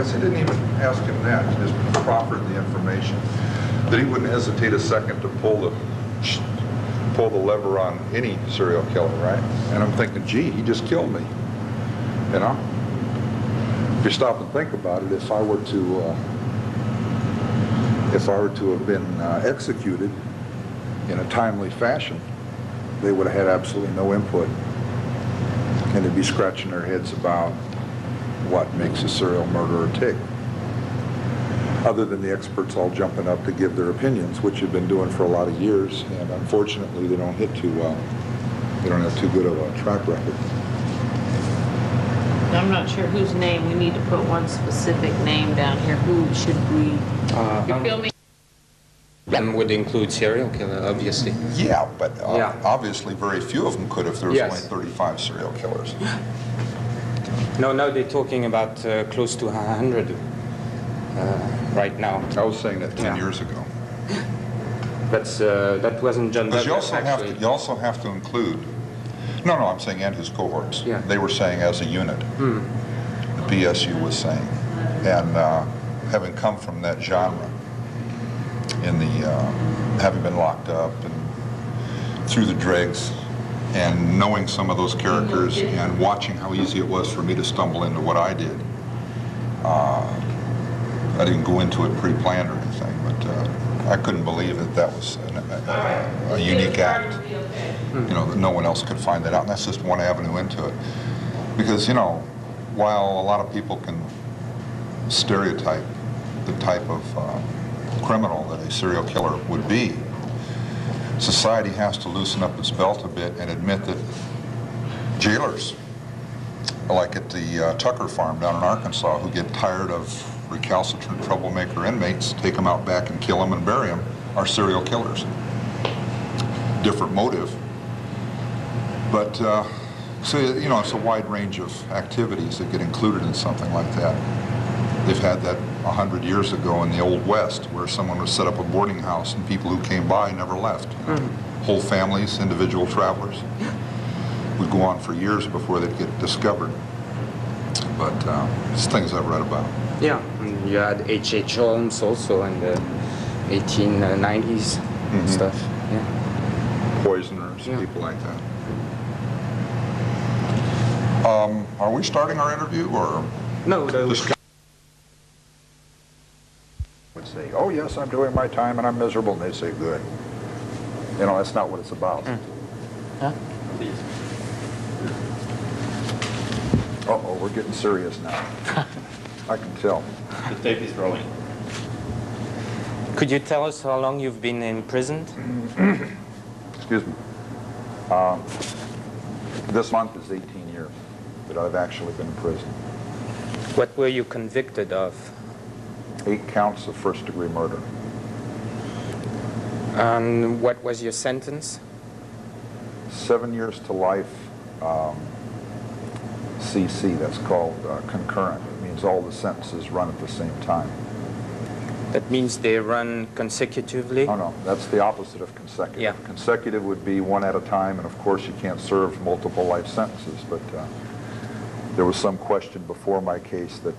guess I didn't even ask him that. He just proffered the information that he wouldn't hesitate a second to pull the lever on any serial killer, right? And I'm thinking, gee, he just killed me. You know? If you stop and think about it, if I were to have been executed in a timely fashion, they would have had absolutely no input. And they'd be scratching their heads about what makes a serial murderer tick. Other than the experts all jumping up to give their opinions, which you've been doing for a lot of years, and unfortunately they don't hit too well. They don't have too good of a track record. I'm not sure whose name. We need to put one specific name down here. Who should we? You feel me? And would include serial killer, obviously. Yeah, but obviously very few of them could if there was only 35 serial killers. No, they're talking about close to 100 right now. I was saying that 10 years ago. That wasn't John Douglas, you also have to include, no, I'm saying and his cohorts. Yeah. They were saying as a unit. The PSU was saying. And having come from that genre, in the having been locked up and through the dregs, and knowing some of those characters and watching how easy it was for me to stumble into what I did. I didn't go into it pre-planned or anything, but I couldn't believe that was a unique act. You know, that no one else could find that out, and that's just one avenue into it. Because, you know, while a lot of people can stereotype the type of criminal that a serial killer would be, society has to loosen up its belt a bit and admit that jailers, like at the Tucker farm down in Arkansas, who get tired of recalcitrant troublemaker inmates, take them out back and kill them and bury them, are serial killers. Different motive. But, so, you know, it's a wide range of activities that get included in something like that. They've had that 100 years ago in the Old West, where someone would set up a boarding house and people who came by never left. Whole families, individual travelers, would go on for years before they'd get discovered. But it's things I've read about. Yeah, and you had H.H. Holmes also in the 1890s and stuff. Yeah. Poisoners, people like that. Are we starting our interview, or? No, would say, oh yes, I'm doing my time and I'm miserable, and they say, good. You know, that's not what it's about. Huh? Uh-oh, we're getting serious now. I can tell. The tape is rolling. Could you tell us how long you've been imprisoned? Excuse me. This month is 18 years that I've actually been in prison. What were you convicted of? 8 counts of first-degree murder. And what was your sentence? 7 years to life, CC, that's called concurrent. It means all the sentences run at the same time. That means they run consecutively? Oh no, that's the opposite of consecutive. Yeah. Consecutive would be one at a time, and of course you can't serve multiple life sentences, but there was some question before my case that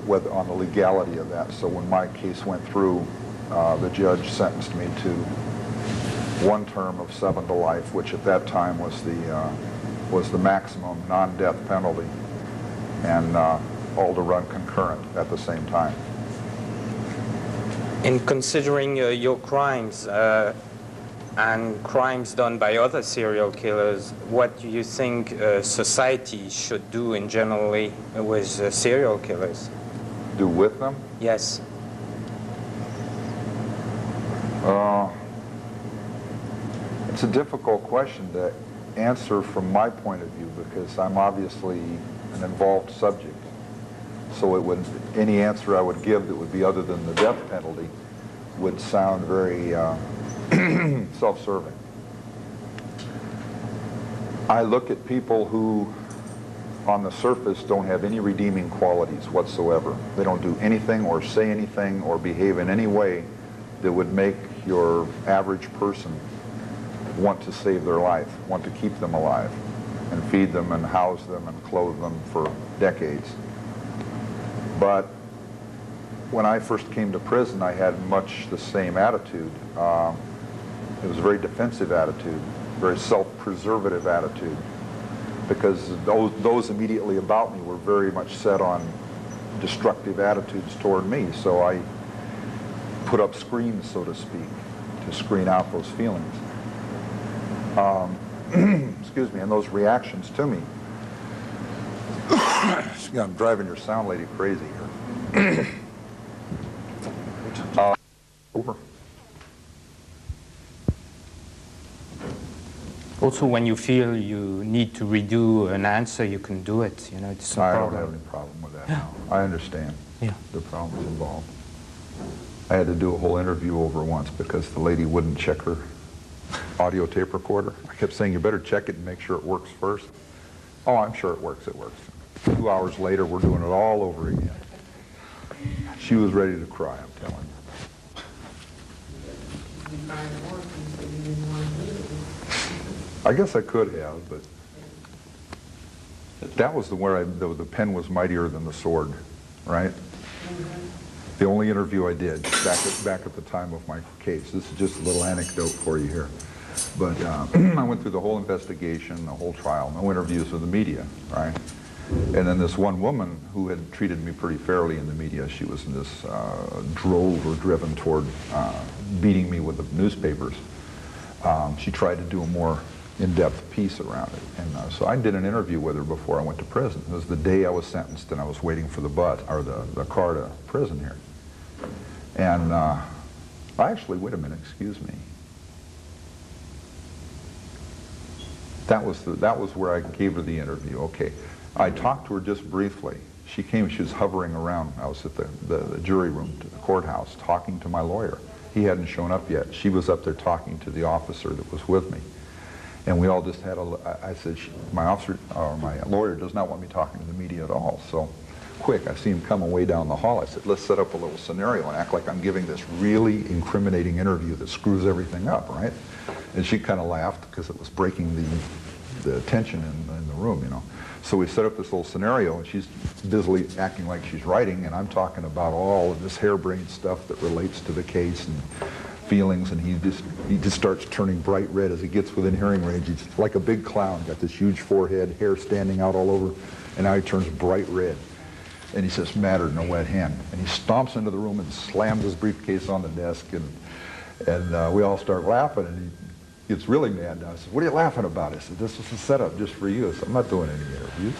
whether on the legality of that. So when my case went through, the judge sentenced me to 1 term of 7 to life, which at that time was the maximum non-death penalty, and all to run concurrent at the same time. In considering your crimes and crimes done by other serial killers, what do you think society should do in generally with serial killers? Do with them? Yes. It's a difficult question to answer from my point of view, because I'm obviously an involved subject. So it would, any answer I would give that would be other than the death penalty would sound very self-serving. I look at people who on the surface don't have any redeeming qualities whatsoever. They don't do anything or say anything or behave in any way that would make your average person want to save their life, want to keep them alive, and feed them and house them and clothe them for decades. But when I first came to prison, I had much the same attitude. It was a very defensive attitude, very self-preservative attitude, because those immediately about me were very much set on destructive attitudes toward me. So I put up screens, so to speak, to screen out those feelings. Excuse me, and those reactions to me. I'm driving your sound lady crazy here. Over. Also, when you feel you need to redo an answer, you can do it. You know, it's no I problem. don't have any problem with that now. I understand Yeah. the problems involved. I had to do a whole interview over once because the lady wouldn't check her audio tape recorder. I kept saying, you better check it and make sure it works first. Oh, I'm sure it works. 2 hours later, we're doing it all over again. She was ready to cry, I'm telling you. I guess I could have, but that was where the pen was mightier than the sword, right? The only interview I did back at the time of my case. This is just a little anecdote for you here. But I went through the whole investigation, the whole trial, no interviews with the media, right? And then this one woman who had treated me pretty fairly in the media, she was in this driven toward beating me with the newspapers. She tried to do a more in-depth piece around it. And so I did an interview with her before I went to prison. It was the day I was sentenced and I was waiting for the car to prison here. And wait a minute, excuse me. That was where I gave her the interview. Okay. I talked to her just briefly. She came, she was hovering around. I was at the jury room to the courthouse talking to my lawyer. He hadn't shown up yet. She was up there talking to the officer that was with me. And we all just had I said, my lawyer does not want me talking to the media at all. So quick, I see him coming way down the hall. I said, let's set up a little scenario and act like I'm giving this really incriminating interview that screws everything up, right? And she kind of laughed because it was breaking the tension in the room, you know. So we set up this little scenario, and she's busily acting like she's writing, and I'm talking about all of this harebrained stuff that relates to the case and feelings, and he just starts turning bright red as he gets within hearing range. He's like a big clown, got this huge forehead, hair standing out all over, and now he turns bright red. And he says, "Matter, no wet hand." And he stomps into the room and slams his briefcase on the desk, and we all start laughing, and he gets really mad now. I said, "What are you laughing about?" I said, "This was a setup just for you." I said, "I'm not doing any interviews."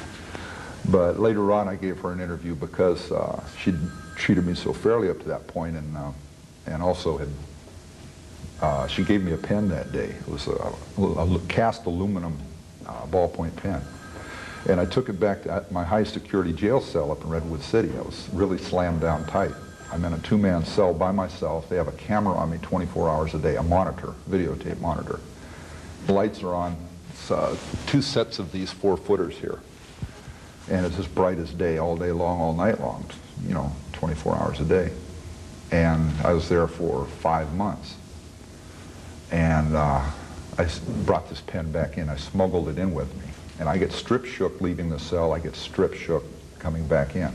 But later on, I gave her an interview because she'd treated me so fairly up to that point, and also had, she gave me a pen that day. It was a cast aluminum ballpoint pen. And I took it back to my high security jail cell up in Redwood City. I was really slammed down tight. I'm in a two-man cell by myself. They have a camera on me 24 hours a day, a monitor, videotape monitor. The lights are on. It's 2 sets of these 4-footers here. And it's as bright as day, all day long, all night long, you know, 24 hours a day. And I was there for 5 months. And I brought this pen back in. I smuggled it in with me. And I get strip shook leaving the cell. I get strip shook coming back in.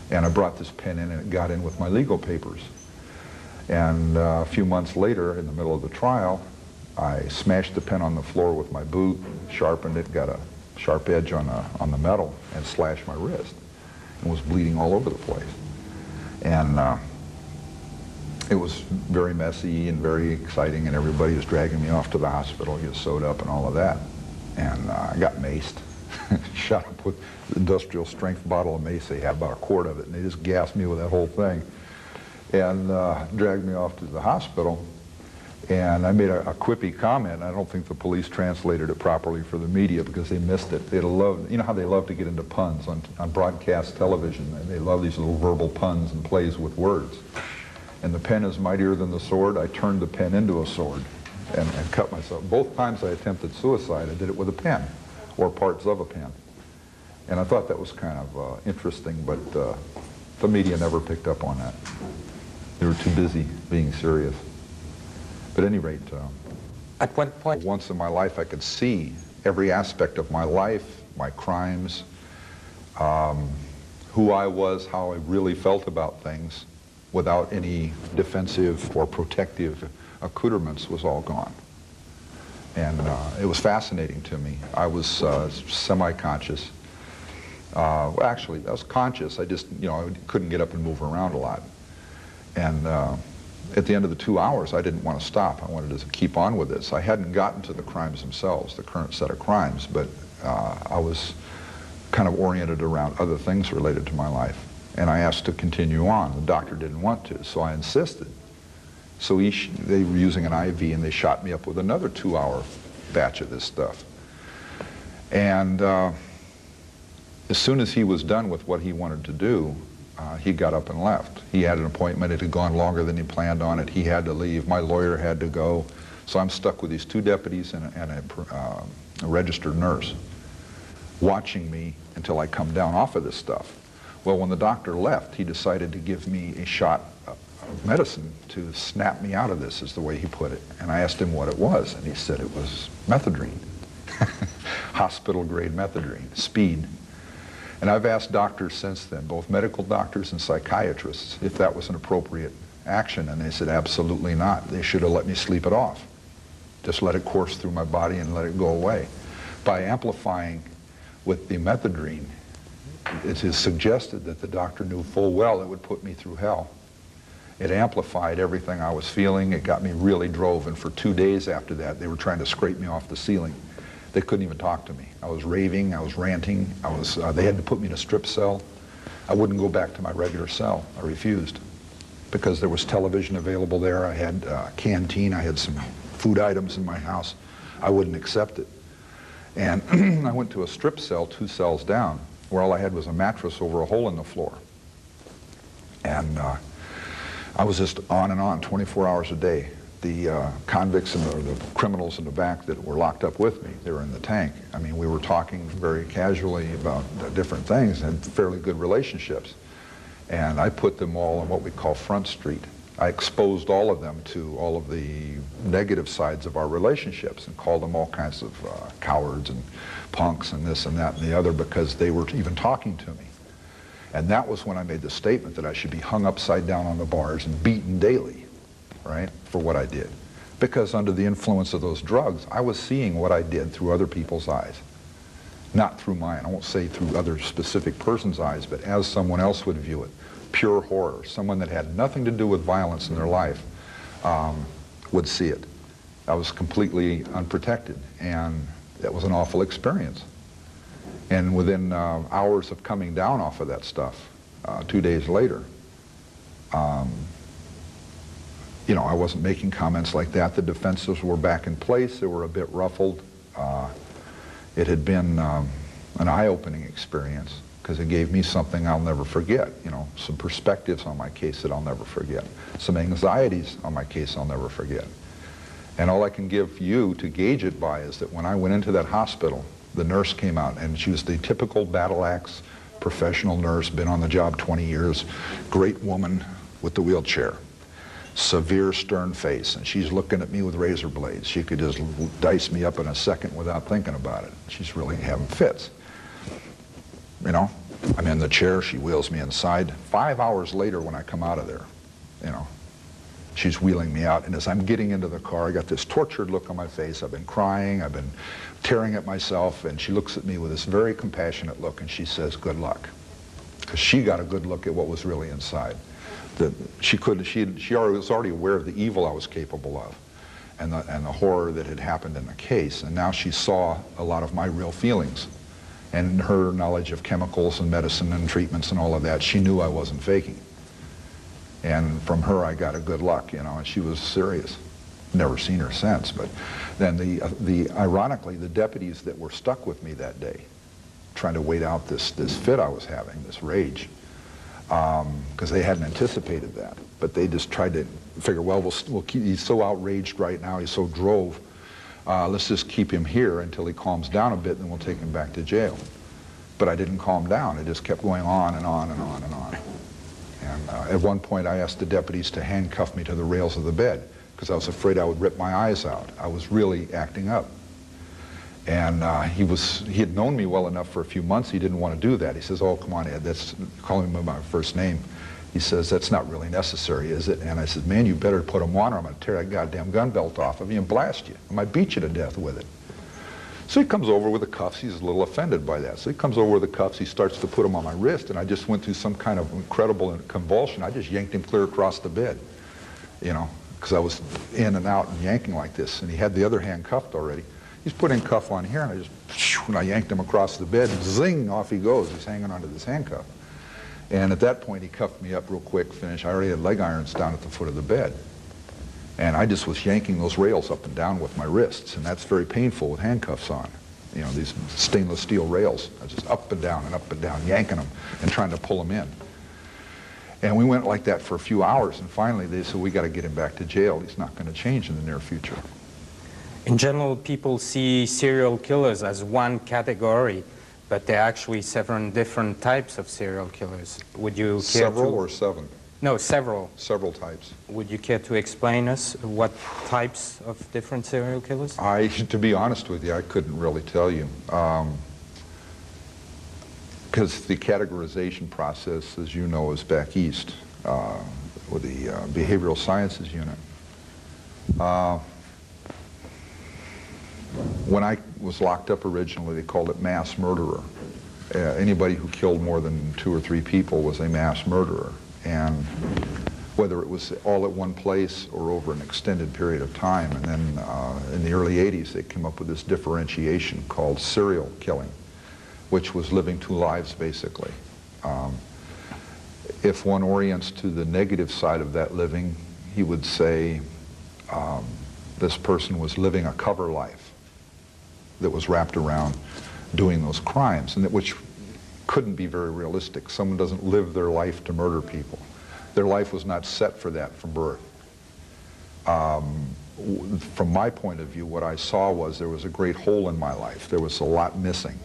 And I brought this pen in, and it got in with my legal papers. And a few months later, in the middle of the trial, I smashed the pen on the floor with my boot, sharpened it, got a sharp edge on the metal, and slashed my wrist. And was bleeding all over the place. And it was very messy and very exciting, and everybody was dragging me off to the hospital, get sewed up and all of that. And I got maced, shot up with the industrial strength bottle of mace. They had about a quart of it, and they just gassed me with that whole thing. And dragged me off to the hospital. And I made a quippy comment. I don't think the police translated it properly for the media because they missed it. They'd love, you know how they love to get into puns on broadcast television. They love these little verbal puns and plays with words. And the pen is mightier than the sword. I turned the pen into a sword and cut myself. Both times I attempted suicide, I did it with a pen or parts of a pen. And I thought that was kind of interesting, but the media never picked up on that. They were too busy being serious. But at any rate, At what point? once in my life I could see every aspect of my life, my crimes, who I was, how I really felt about things, without any defensive or protective accoutrements, was all gone. And it was fascinating to me. I was semi-conscious. Actually, I was conscious. I just, I couldn't get up and move around a lot. And at the end of the 2 hours, I didn't want to stop. I wanted to keep on with this. I hadn't gotten to the crimes themselves, the current set of crimes, but I was kind of oriented around other things related to my life. And I asked to continue on. The doctor didn't want to, so I insisted. So they were using an IV, and they shot me up with another 2-hour batch of this stuff. And as soon as he was done with what he wanted to do, he got up and left. He had an appointment. It had gone longer than he planned on it. He had to leave. My lawyer had to go. So I'm stuck with these 2 deputies and a registered nurse watching me until I come down off of this stuff. Well, when the doctor left, he decided to give me a shot of medicine to snap me out of this, is the way he put it. And I asked him what it was, and he said it was methadone. Hospital-grade methadone, speed. And I've asked doctors since then, both medical doctors and psychiatrists, if that was an appropriate action, and they said absolutely not. They should have let me sleep it off. Just let it course through my body and let it go away. By amplifying with the methadone, it is suggested that the doctor knew full well it would put me through hell. It amplified everything I was feeling. It got me really drove, and for 2 days after that, they were trying to scrape me off the ceiling. They couldn't even talk to me. I was raving, I was ranting, they had to put me in a strip cell. I wouldn't go back to my regular cell. I refused, because there was television available there. I had a canteen, I had some food items in my house. I wouldn't accept it. And I went to a strip cell 2 cells down, where all I had was a mattress over a hole in the floor. And I was just on and on, 24 hours a day. The convicts or the criminals in the back that were locked up with me, they were in the tank. I mean, we were talking very casually about different things and had fairly good relationships. And I put them all on what we call Front Street. I exposed all of them to all of the negative sides of our relationships and called them all kinds of cowards and punks and this and that and the other, because they were even talking to me. And that was when I made the statement that I should be hung upside down on the bars and beaten daily, right, for what I did. Because under the influence of those drugs, I was seeing what I did through other people's eyes. Not through mine. I won't say through other specific person's eyes, but as someone else would view it. Pure horror. Someone that had nothing to do with violence in their life would see it. I was completely unprotected, and that was an awful experience. And within hours of coming down off of that stuff, 2 days later, I wasn't making comments like that. The defenses were back in place. They were a bit ruffled. It had been an eye-opening experience, because it gave me something I'll never forget, some perspectives on my case that I'll never forget, some anxieties on my case I'll never forget. And all I can give you to gauge it by is that when I went into that hospital, the nurse came out, and she was the typical battle axe professional nurse, been on the job 20 years, great woman with the wheelchair, severe stern face, and she's looking at me with razor blades. She could just dice me up in a second without thinking about it. She's really having fits. I'm in the chair, she wheels me inside. 5 hours later when I come out of there, she's wheeling me out, and as I'm getting into the car, I got this tortured look on my face. I've been crying, I've been tearing at myself, and she looks at me with this very compassionate look, and she says, "Good luck," because she got a good look at what was really inside. She was already aware of the evil I was capable of, and the horror that had happened in the case, and now she saw a lot of my real feelings. And in her knowledge of chemicals and medicine and treatments and all of that, she knew I wasn't faking. And from her, I got a good luck, and she was serious. Never seen her since. But then ironically, the deputies that were stuck with me that day, trying to wait out this fit I was having, this rage, because they hadn't anticipated that. But they just tried to figure, well, we'll keep, he's so outraged right now, he's so drove, let's just keep him here until he calms down a bit, and then we'll take him back to jail. But I didn't calm down. It just kept going on and on and on and on. And at one point, I asked the deputies to handcuff me to the rails of the bed, because I was afraid I would rip my eyes out. I was really acting up. And he had known me well enough for a few months, he didn't want to do that. He says, oh, come on, Ed, that's calling me by my first name. He says, that's not really necessary, is it? And I said, man, you better put them on or I'm going to tear that goddamn gun belt off of you and blast you. I might beat you to death with it. So he comes over with the cuffs. He's a little offended by that. So he comes over with the cuffs. He starts to put them on my wrist, and I just went through some kind of incredible convulsion. I just yanked him clear across the bed, you know, because I was in and out and yanking like this. And he had the other hand cuffed already. He's putting cuff on here, and I yanked him across the bed, and zing, off he goes. He's hanging onto this handcuff. And at that point, he cuffed me up real quick, finished. I already had leg irons down at the foot of the bed. And I just was yanking those rails up and down with my wrists, and that's very painful with handcuffs on. You know, these stainless steel rails. I was just up and down, yanking them and trying to pull them in. And we went like that for a few hours, and finally they said, we got to get him back to jail. He's not going to change in the near future. In general, people see serial killers as one category, but there are actually several different types of serial killers. Would you care Several to... or seven? No, several. Several types. Would you care to explain us what types of different serial killers? To be honest with you, I couldn't really tell you. Because the categorization process, as you know, is back east with the behavioral sciences unit. When I was locked up originally, they called it mass murderer. Anybody who killed more than 2 or 3 people was a mass murderer. And whether it was all at one place or over an extended period of time. And then in the early 80s, they came up with this differentiation called serial killing, which was living 2 lives, basically. If one orients to the negative side of that living, he would say this person was living a cover life that was wrapped around doing those crimes, and which couldn't be very realistic. Someone doesn't live their life to murder people. Their life was not set for that from birth. From my point of view, what I saw was there was a great hole in my life. There was a lot missing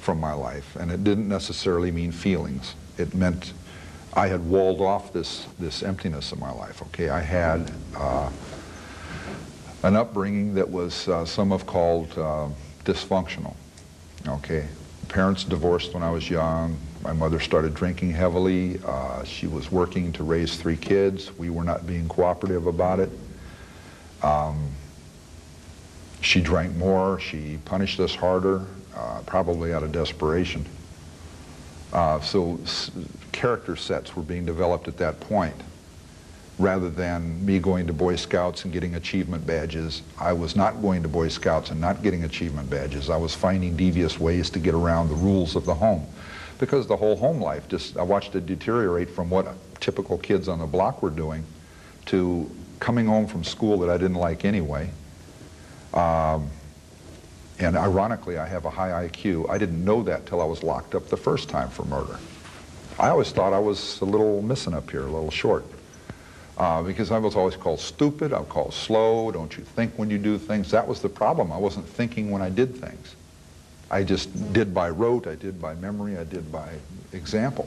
from my life, and it didn't necessarily mean feelings. It meant I had walled off this emptiness in my life. Okay, I had an upbringing that was some have called dysfunctional. Okay, parents divorced when I was young. My mother started drinking heavily. She was working to raise 3 kids. We were not being cooperative about it. She drank more. She punished us harder, probably out of desperation. So character sets were being developed at that point. Rather than me going to Boy Scouts and getting achievement badges, I was not going to Boy Scouts and not getting achievement badges. I was finding devious ways to get around the rules of the home. Because the whole home life, I watched it deteriorate from what typical kids on the block were doing to coming home from school that I didn't like anyway. And ironically, I have a high IQ. I didn't know that till I was locked up the first time for murder. I always thought I was a little missing up here, a little short. Because I was always called stupid, I was called slow, don't you think when you do things? That was the problem. I wasn't thinking when I did things. I just did by rote, I did by memory, I did by example.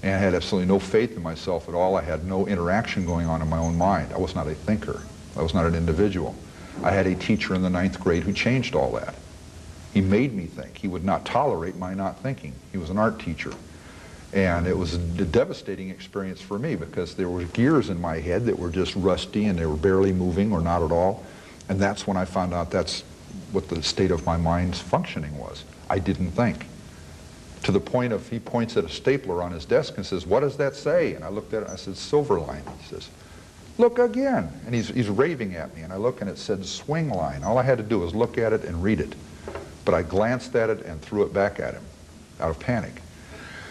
And I had absolutely no faith in myself at all. I had no interaction going on in my own mind. I was not a thinker. I was not an individual. I had a teacher in the 9th grade who changed all that. He made me think. He would not tolerate my not thinking. He was an art teacher. And it was a devastating experience for me because there were gears in my head that were just rusty and they were barely moving or not at all. And that's when I found out that's what the state of my mind's functioning was. I didn't think. To the point of he points at a stapler on his desk and says, what does that say? And I looked at it and I said, Silverline. He says, look again. And he's raving at me. And I look and it said swing line. All I had to do was look at it and read it. But I glanced at it and threw it back at him out of panic.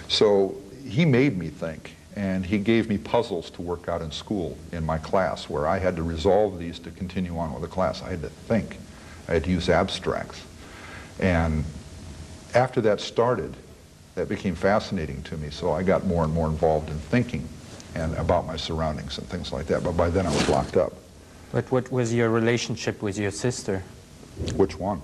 So he made me think, and he gave me puzzles to work out in school in my class where I had to resolve these to continue on with the class. I had to think. I had to use abstracts. And after that started, that became fascinating to me, so I got more and more involved in thinking and about my surroundings and things like that. But by then I was locked up. But what was your relationship with your sister? Which one?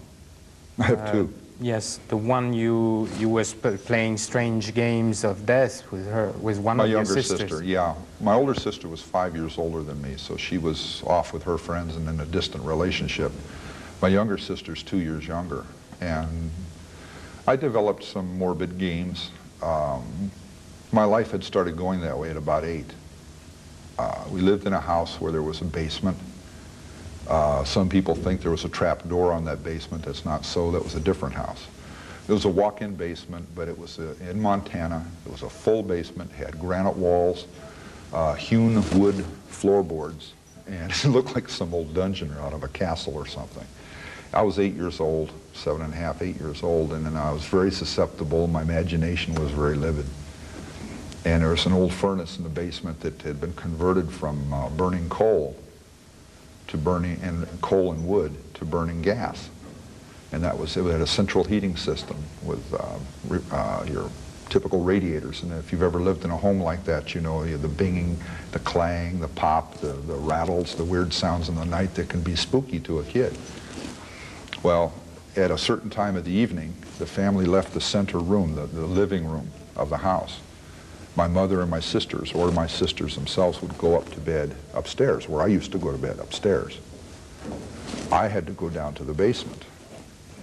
I have 2. Yes, the one you was playing strange games of death with her, with one of your sisters. My younger sister, yeah. My older sister was 5 years older than me, so she was off with her friends and in a distant relationship. My younger sister's 2 years younger, and I developed some morbid games. My life had started going that way at about 8. We lived in a house where there was a basement. Some people think there was a trap door on that basement. That's not so. That was a different house. It was a walk-in basement, but it was in Montana. It was a full basement, had granite walls, hewn wood floorboards, and it looked like some old dungeon out of a castle or something. I was 8 years old, 7 and a half, 8 years old, and then I was very susceptible. My imagination was very livid. And there was an old furnace in the basement that had been converted from burning coal to coal and wood to burning gas. And it had a central heating system with your typical radiators. And if you've ever lived in a home like that, you know the binging, the clang, the pop, the rattles, the weird sounds in the night that can be spooky to a kid. Well, at a certain time of the evening, the family left the center room, the living room of the house. My mother and my sisters, or my sisters themselves, would go up to bed upstairs, where I used to go to bed, upstairs. I had to go down to the basement.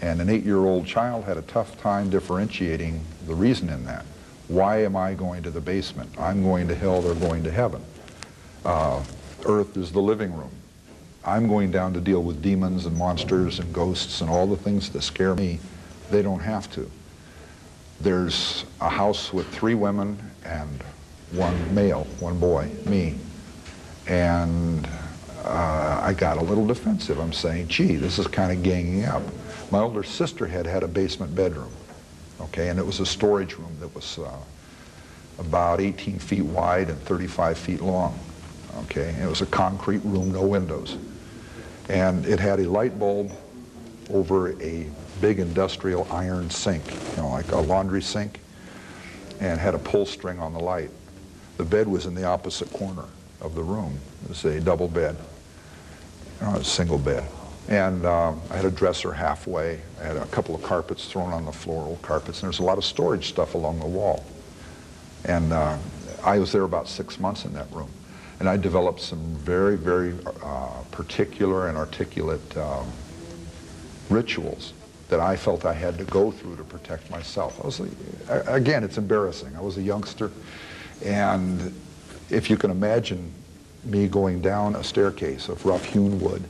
And an 8-year-old child had a tough time differentiating the reason in that. Why am I going to the basement? I'm going to hell, they're going to heaven. Earth is the living room. I'm going down to deal with demons and monsters and ghosts and all the things that scare me. They don't have to. There's a house with 3 women and 1 male, 1 boy, me. And I got a little defensive. I'm saying, gee, this is kind of ganging up. My older sister had a basement bedroom, okay, and it was a storage room that was about 18 feet wide and 35 feet long, okay. And it was a concrete room, no windows. And it had a light bulb over a big industrial iron sink, you know, like a laundry sink, and had a pull string on the light. The bed was in the opposite corner of the room. It was a double bed, a single bed. And I had a dresser halfway. I had a couple of carpets thrown on the floor, old carpets, and there's a lot of storage stuff along the wall. And I was there about 6 months in that room. And I developed some very, very particular and articulate rituals that I felt I had to go through to protect myself. I was, again, it's embarrassing. I was a youngster, and if you can imagine me going down a staircase of rough hewn wood,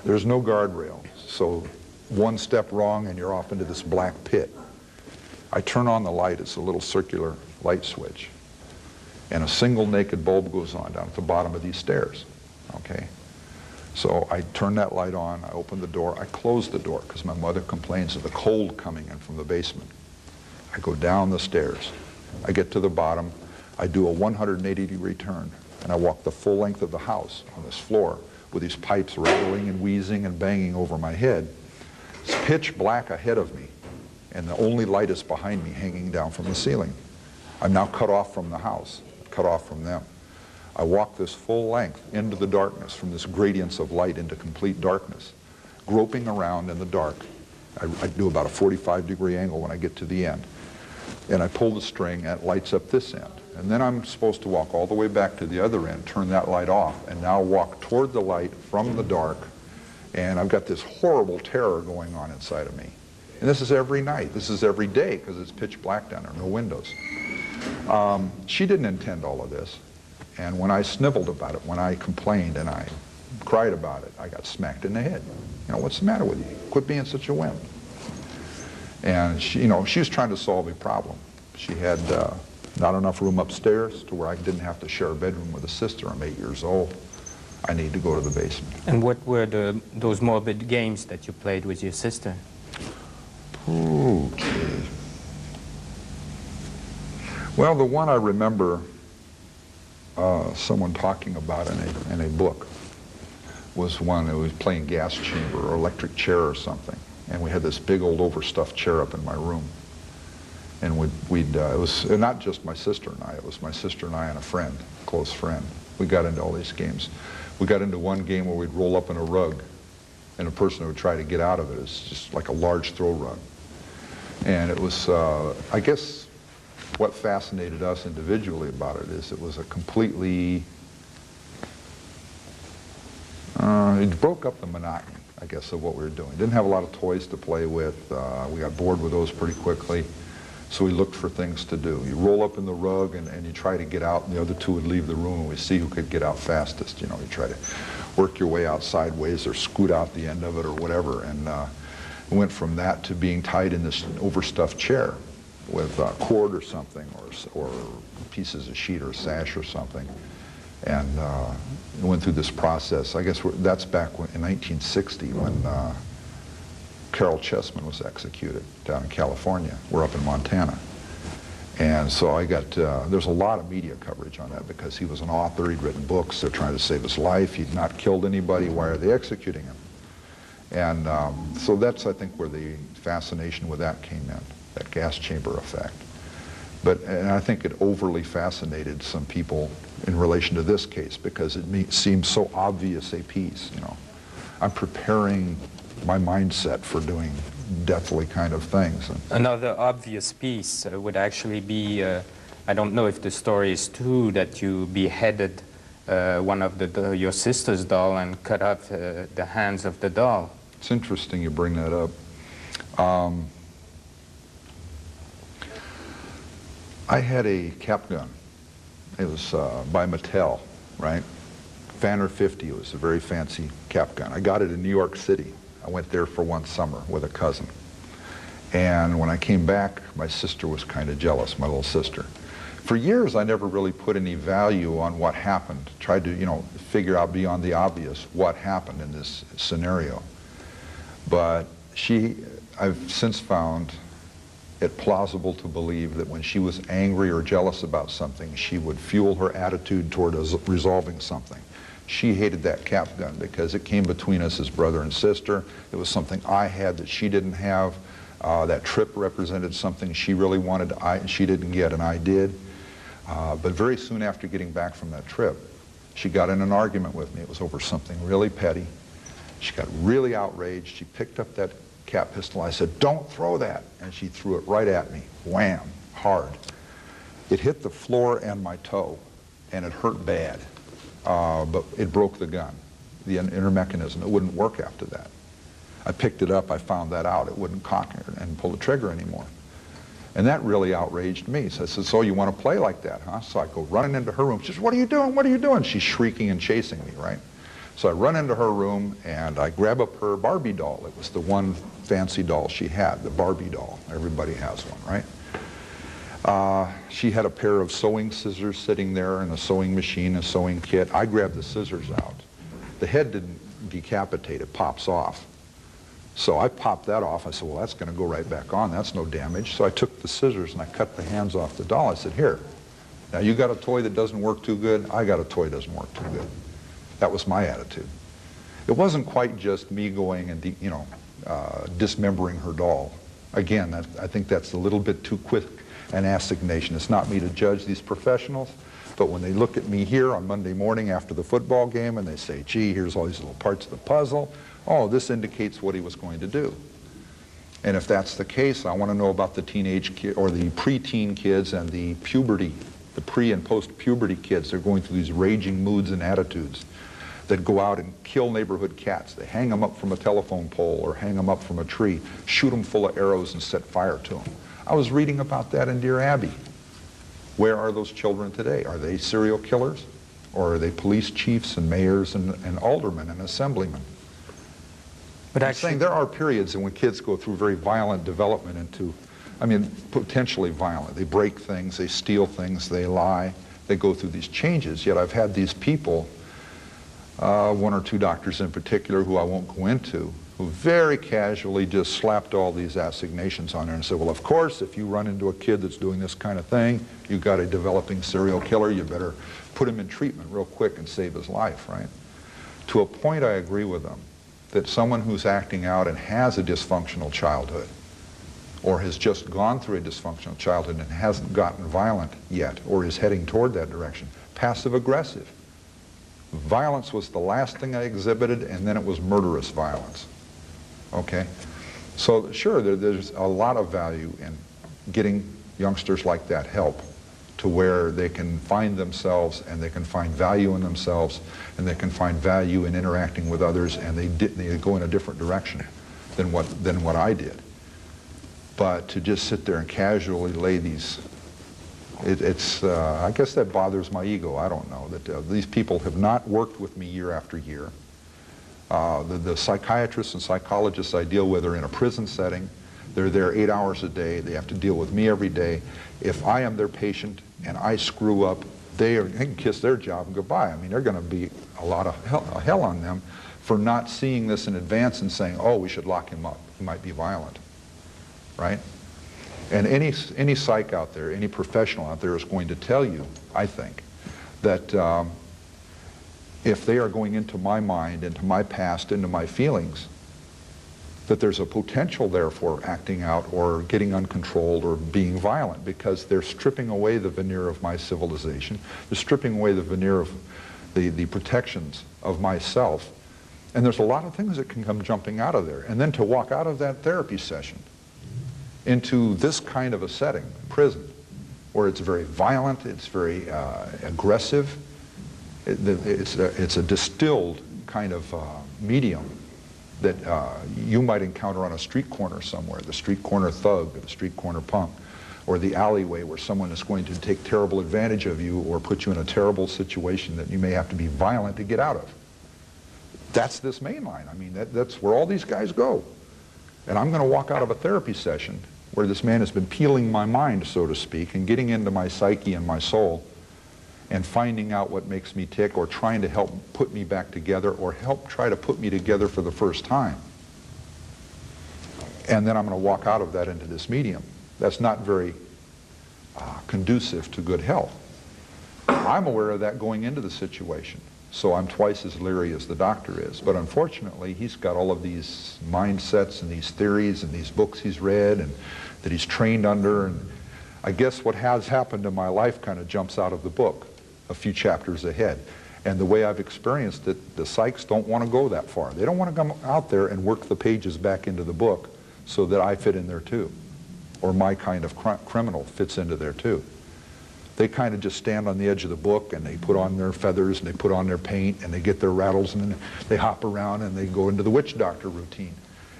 there's no guardrail, so one step wrong and you're off into this black pit. I turn on the light. It's a little circular light switch, and a single naked bulb goes on down at the bottom of these stairs, okay? So I turn that light on, I open the door, I close the door because my mother complains of the cold coming in from the basement. I go down the stairs, I get to the bottom, I do a 180-degree turn, and I walk the full length of the house on this floor with these pipes rattling and wheezing and banging over my head. It's pitch black ahead of me, and the only light is behind me hanging down from the ceiling. I'm now cut off from the house, cut off from them. I walk this full length into the darkness, from this gradients of light into complete darkness, groping around in the dark. I do about a 45-degree angle when I get to the end. And I pull the string and it lights up this end. And then I'm supposed to walk all the way back to the other end, turn that light off, and now walk toward the light from the dark. And I've got this horrible terror going on inside of me. And this is every night. This is every day because it's pitch black down there, no windows. She didn't intend all of this. And when I sniveled about it, when I complained and I cried about it, I got smacked in the head. You know, what's the matter with you? Quit being such a wimp. And she, you know, she was trying to solve a problem. She had not enough room upstairs to where I didn't have to share a bedroom with a sister. I'm 8 years old. I need to go to the basement. And what were those morbid games that you played with your sister? Okay. Well, the one I remember someone talking about in a book was one that was playing gas chamber or electric chair or something. And we had this big old overstuffed chair up in my room. And it was not just my sister and I, it was my sister and I and a friend, a close friend. We got into all these games. We got into one game where we'd roll up in a rug, and the person who would try to get out of it is just like a large throw rug. And it was, I guess, what fascinated us individually about it is it was a completely, it broke up the monotony. I guess, of what we were doing. Didn't have a lot of toys to play with. We got bored with those pretty quickly, so we looked for things to do. You roll up in the rug and you try to get out, and the other two would leave the room, and we see who could get out fastest. You know, you try to work your way out sideways or scoot out the end of it or whatever, and we went from that to being tied in this overstuffed chair with cord or something, or pieces of sheet or sash or something, and went through this process. I guess that's back in 1960 when Carol Chessman was executed down in California. We're up in Montana. And so I got, there's a lot of media coverage on that because he was an author, he'd written books, they're trying to save his life, he'd not killed anybody, why are they executing him? And so that's, I think, where the fascination with that came in, that gas chamber effect. And I think it overly fascinated some people in relation to this case because it seemed so obvious a piece, you know. I'm preparing my mindset for doing deathly kind of things. Another obvious piece would actually be, I don't know if the story is true, that you beheaded one of your sister's doll and cut off the hands of the doll. It's interesting you bring that up. I had a cap gun. It was by Mattel, right? Fanner 50, it was a very fancy cap gun. I got it in New York City. I went there for one summer with a cousin. And when I came back, my sister was kind of jealous, my little sister. For years, I never really put any value on what happened. Tried to, you know, figure out beyond the obvious what happened in this scenario. But I've since found it plausible to believe that when she was angry or jealous about something, she would fuel her attitude toward resolving something. She hated that cap gun because it came between us as brother and sister. It was something I had that she didn't have. That trip represented something she really wanted, she didn't get, and I did. But very soon after getting back from that trip, she got in an argument with me. It was over something really petty. She got really outraged. She picked up that cap pistol. I said, "Don't throw that." And she threw it right at me. Wham, hard. It hit the floor and my toe, and it hurt bad. But it broke the gun, the inner mechanism. It wouldn't work after that. I picked it up, I found that out. It wouldn't cock and pull the trigger anymore. And that really outraged me. So I said, "So you want to play like that, huh?" So I go running into her room. She says, "What are you doing? What are you doing?" She's shrieking and chasing me, right? So I run into her room and I grab up her Barbie doll. It was the one fancy doll she had, the Barbie doll. Everybody has one, right? She had a pair of sewing scissors sitting there and a sewing machine, a sewing kit. I grabbed the scissors out. The head didn't decapitate, it pops off. So I popped that off. I said, "Well, that's going to go right back on. That's no damage." So I took the scissors and I cut the hands off the doll. I said, "Here, now you got a toy that doesn't work too good. I got a toy that doesn't work too good." That was my attitude. It wasn't quite just me going and, dismembering her doll. Again, I think that's a little bit too quick an assignation. It's not me to judge these professionals, but when they look at me here on Monday morning after the football game and they say, "Gee, here's all these little parts of the puzzle," oh, this indicates what he was going to do. And if that's the case, I want to know about the teenage kid or the preteen kids and the puberty, the pre and post-puberty kids. They're going through these raging moods and attitudes that go out and kill neighborhood cats. They hang them up from a telephone pole or hang them up from a tree, shoot them full of arrows and set fire to them. I was reading about that in Deer Abbey. Where are those children today? Are they serial killers? Or are they police chiefs and mayors and aldermen and assemblymen? But I'm saying there are periods when kids go through very violent development into, potentially violent. They break things, they steal things, they lie, they go through these changes. Yet I've had these people, one or two doctors in particular who I won't go into, who very casually just slapped all these assignations on there and said, "Well, of course, if you run into a kid that's doing this kind of thing, you've got a developing serial killer, you better put him in treatment real quick and save his life," right? To a point, I agree with them, that someone who's acting out and has a dysfunctional childhood, or has just gone through a dysfunctional childhood and hasn't gotten violent yet, or is heading toward that direction, passive-aggressive. Violence was the last thing I exhibited, and then it was murderous violence. Okay? So sure, there's a lot of value in getting youngsters like that help to where they can find themselves and they can find value in themselves and they can find value in interacting with others, and they go in a different direction than what I did. But to just sit there and casually lay these, I guess that bothers my ego. I don't know, that these people have not worked with me year after year. The psychiatrists and psychologists I deal with are in a prison setting. They're there 8 hours a day. They have to deal with me every day. If I am their patient and I screw up, they can kiss their job and goodbye. I mean, they're going to be a lot of hell on them for not seeing this in advance and saying, oh, we should lock him up. He might be violent, right? And any psych out there, any professional out there is going to tell you, I think, that if they are going into my mind, into my past, into my feelings, that there's a potential there for acting out or getting uncontrolled or being violent, because they're stripping away the veneer of my civilization. They're stripping away the veneer of the protections of myself. And there's a lot of things that can come jumping out of there. And then to walk out of that therapy session into this kind of a setting, prison, where it's very violent, it's very aggressive, it's a distilled kind of medium that you might encounter on a street corner somewhere, the street corner thug or the street corner punk, or the alleyway where someone is going to take terrible advantage of you or put you in a terrible situation that you may have to be violent to get out of. That's this main line. I mean, that's where all these guys go. And I'm going to walk out of a therapy session where this man has been peeling my mind, so to speak, and getting into my psyche and my soul, and finding out what makes me tick, or trying to help put me back together, or help try to put me together for the first time. And then I'm going to walk out of that into this medium. That's not very conducive to good health. I'm aware of that going into the situation, so I'm twice as leery as the doctor is. But unfortunately, he's got all of these mindsets and these theories and these books he's read and that he's trained under, and I guess what has happened in my life kind of jumps out of the book a few chapters ahead. And the way I've experienced it, the psychs don't want to go that far. They don't want to come out there and work the pages back into the book so that I fit in there too, or my kind of criminal fits into there too. They kind of just stand on the edge of the book and they put on their feathers and they put on their paint and they get their rattles and then they hop around and they go into the witch doctor routine.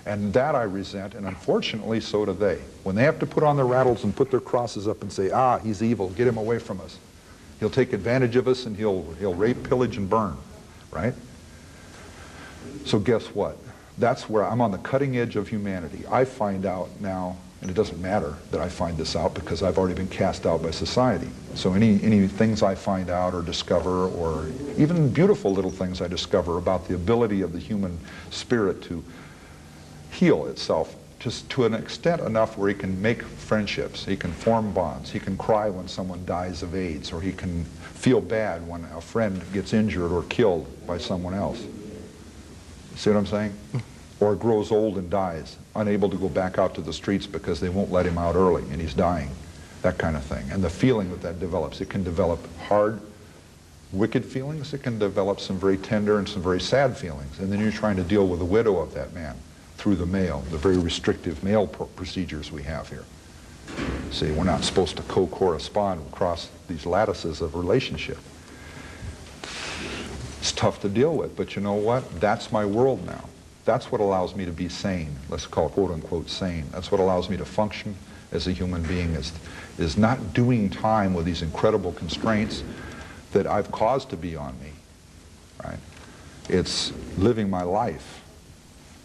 And that I resent, and unfortunately so do they. When they have to put on their rattles and put their crosses up and say, ah, he's evil, get him away from us. He'll take advantage of us and he'll rape, pillage, and burn, right? So guess what? That's where I'm on the cutting edge of humanity. I find out now, and it doesn't matter that I find this out because I've already been cast out by society. So any things I find out or discover, or even beautiful little things I discover about the ability of the human spirit to heal itself, just to an extent enough where he can make friendships, he can form bonds, he can cry when someone dies of AIDS, or he can feel bad when a friend gets injured or killed by someone else. See what I'm saying? Or grows old and dies, unable to go back out to the streets because they won't let him out early and he's dying, that kind of thing. And the feeling that develops, it can develop hard, wicked feelings, it can develop some very tender and some very sad feelings. And then you're trying to deal with the widow of that man through the mail, the very restrictive mail procedures we have here. See, we're not supposed to co-correspond across these lattices of relationship. It's tough to deal with, but you know what? That's my world now. That's what allows me to be sane. Let's call it quote-unquote sane. That's what allows me to function as a human being, is not doing time with these incredible constraints that I've caused to be on me, right? It's living my life,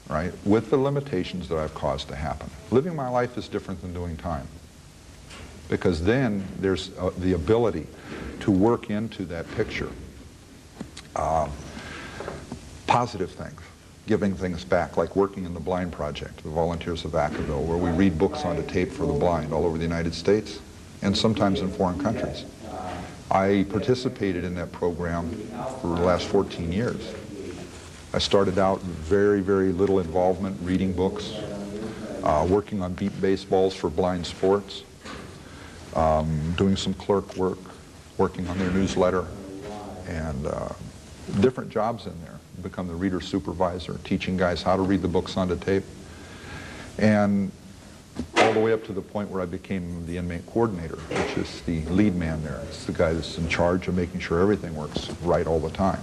right, with the limitations that I've caused to happen. Living my life is different than doing time, because then there's the ability to work into that picture positive things, giving things back, like working in the Blind Project, the Volunteers of Vacaville, where we read books onto tape for the blind all over the United States and sometimes in foreign countries. I participated in that program for the last 14 years. I started out with very, very little involvement, reading books, working on beat baseballs for blind sports, doing some clerk work, working on their newsletter, and different jobs in there. Become the reader supervisor, teaching guys how to read the books onto tape. And all the way up to the point where I became the inmate coordinator, which is the lead man there. It's the guy that's in charge of making sure everything works right all the time.